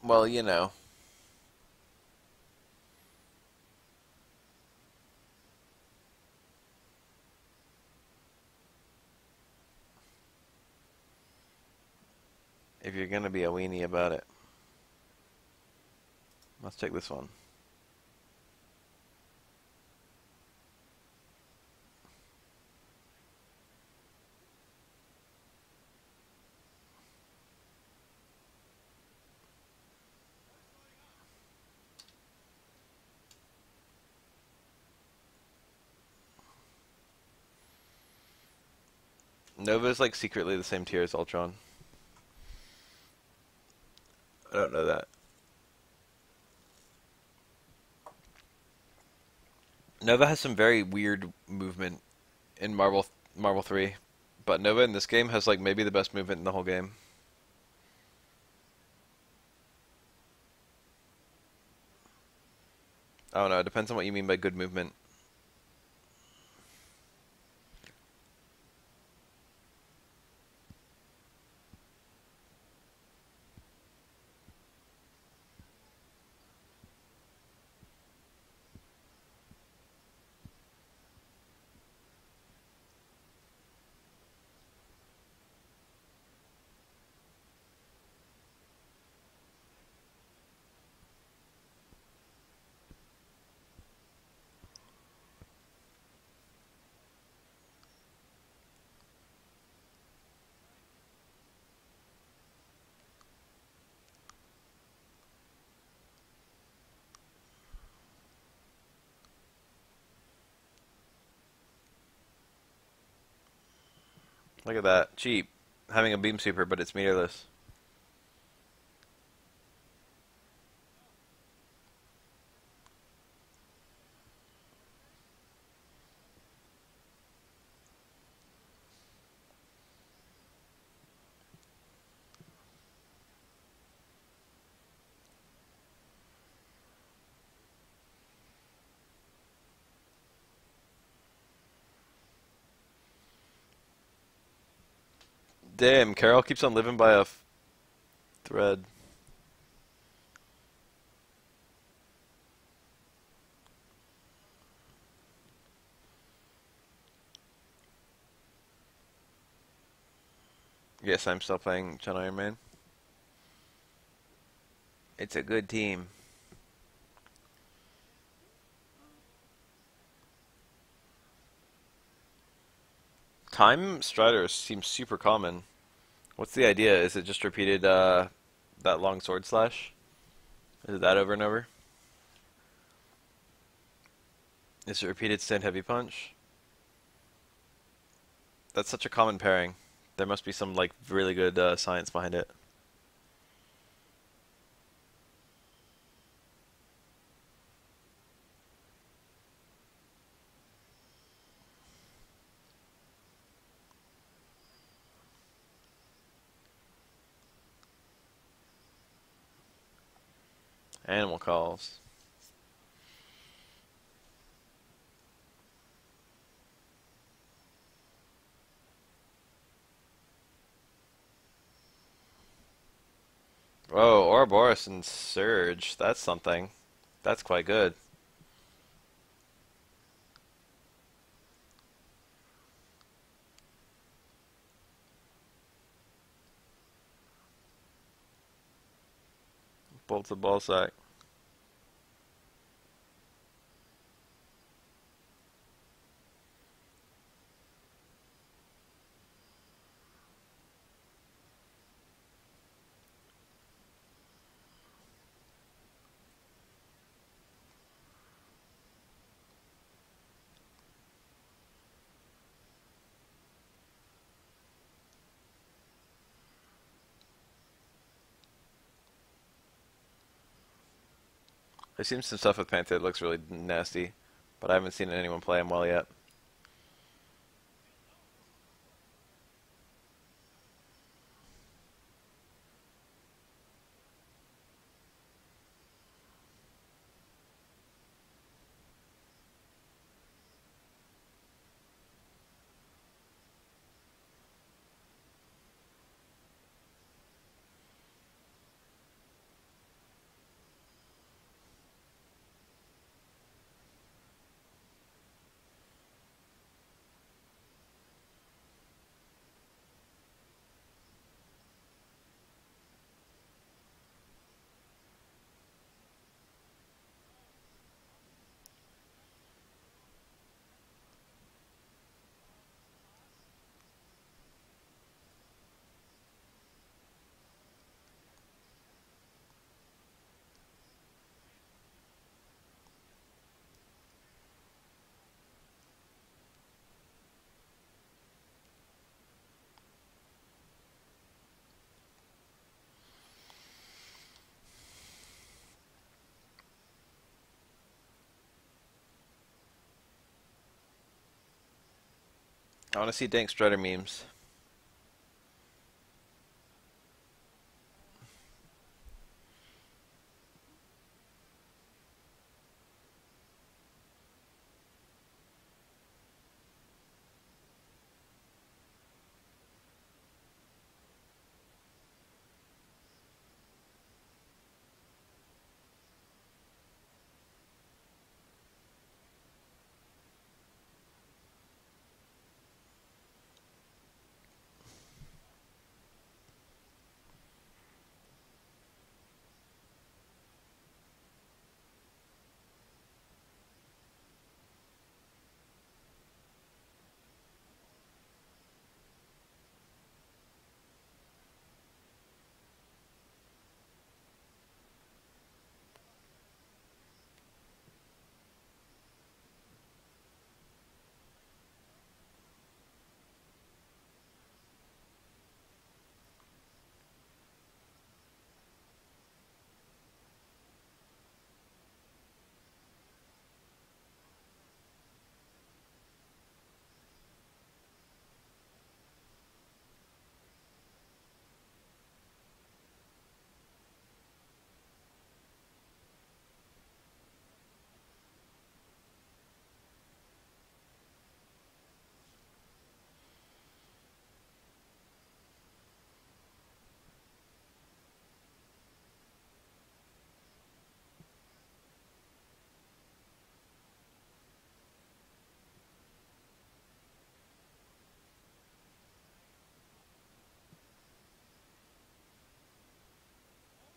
Well, you know. If you're gonna be a weenie about it. Let's take this one. Nova is like secretly the same tier as Ultron. I don't know that. Nova has some very weird movement in Marvel 3, but Nova in this game has like maybe the best movement in the whole game. I don't know, it depends on what you mean by good movement. Look at that. Cheap. Having a beam super, but it's meterless. Damn, Carol keeps on living by a thread. Yes, I'm still playing John Iron Man. It's a good team. Time Strider seems super common. What's the idea? Is it just repeated that long sword slash? Is it that over and over? Is it repeated stand heavy punch? That's such a common pairing. There must be some like really good science behind it. Animal calls. Oh, Ouroboros and Surge. That's something. That's quite good. Bolts of ballsack. I've seen some stuff with Panther that looks really nasty, but I haven't seen anyone play him well yet. I want to see Dank Strutter memes.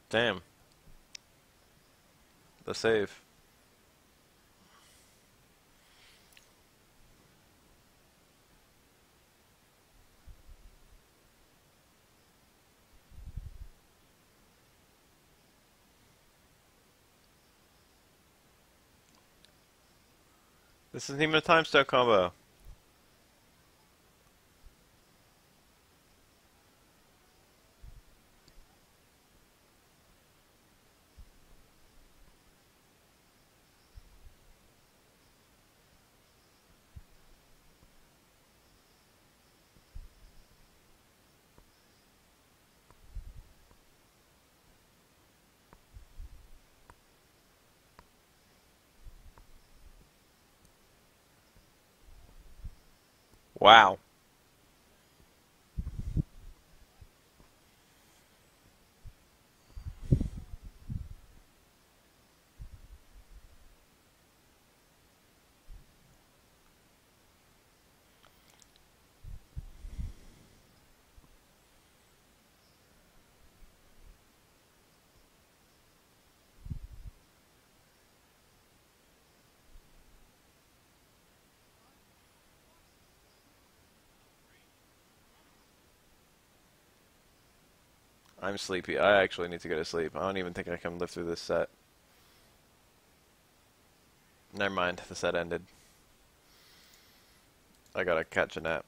Damn. The save. This isn't even a time start combo. Wow. I'm sleepy. I actually need to go to sleep. I don't even think I can live through this set. Never mind. The set ended. I gotta catch a nap.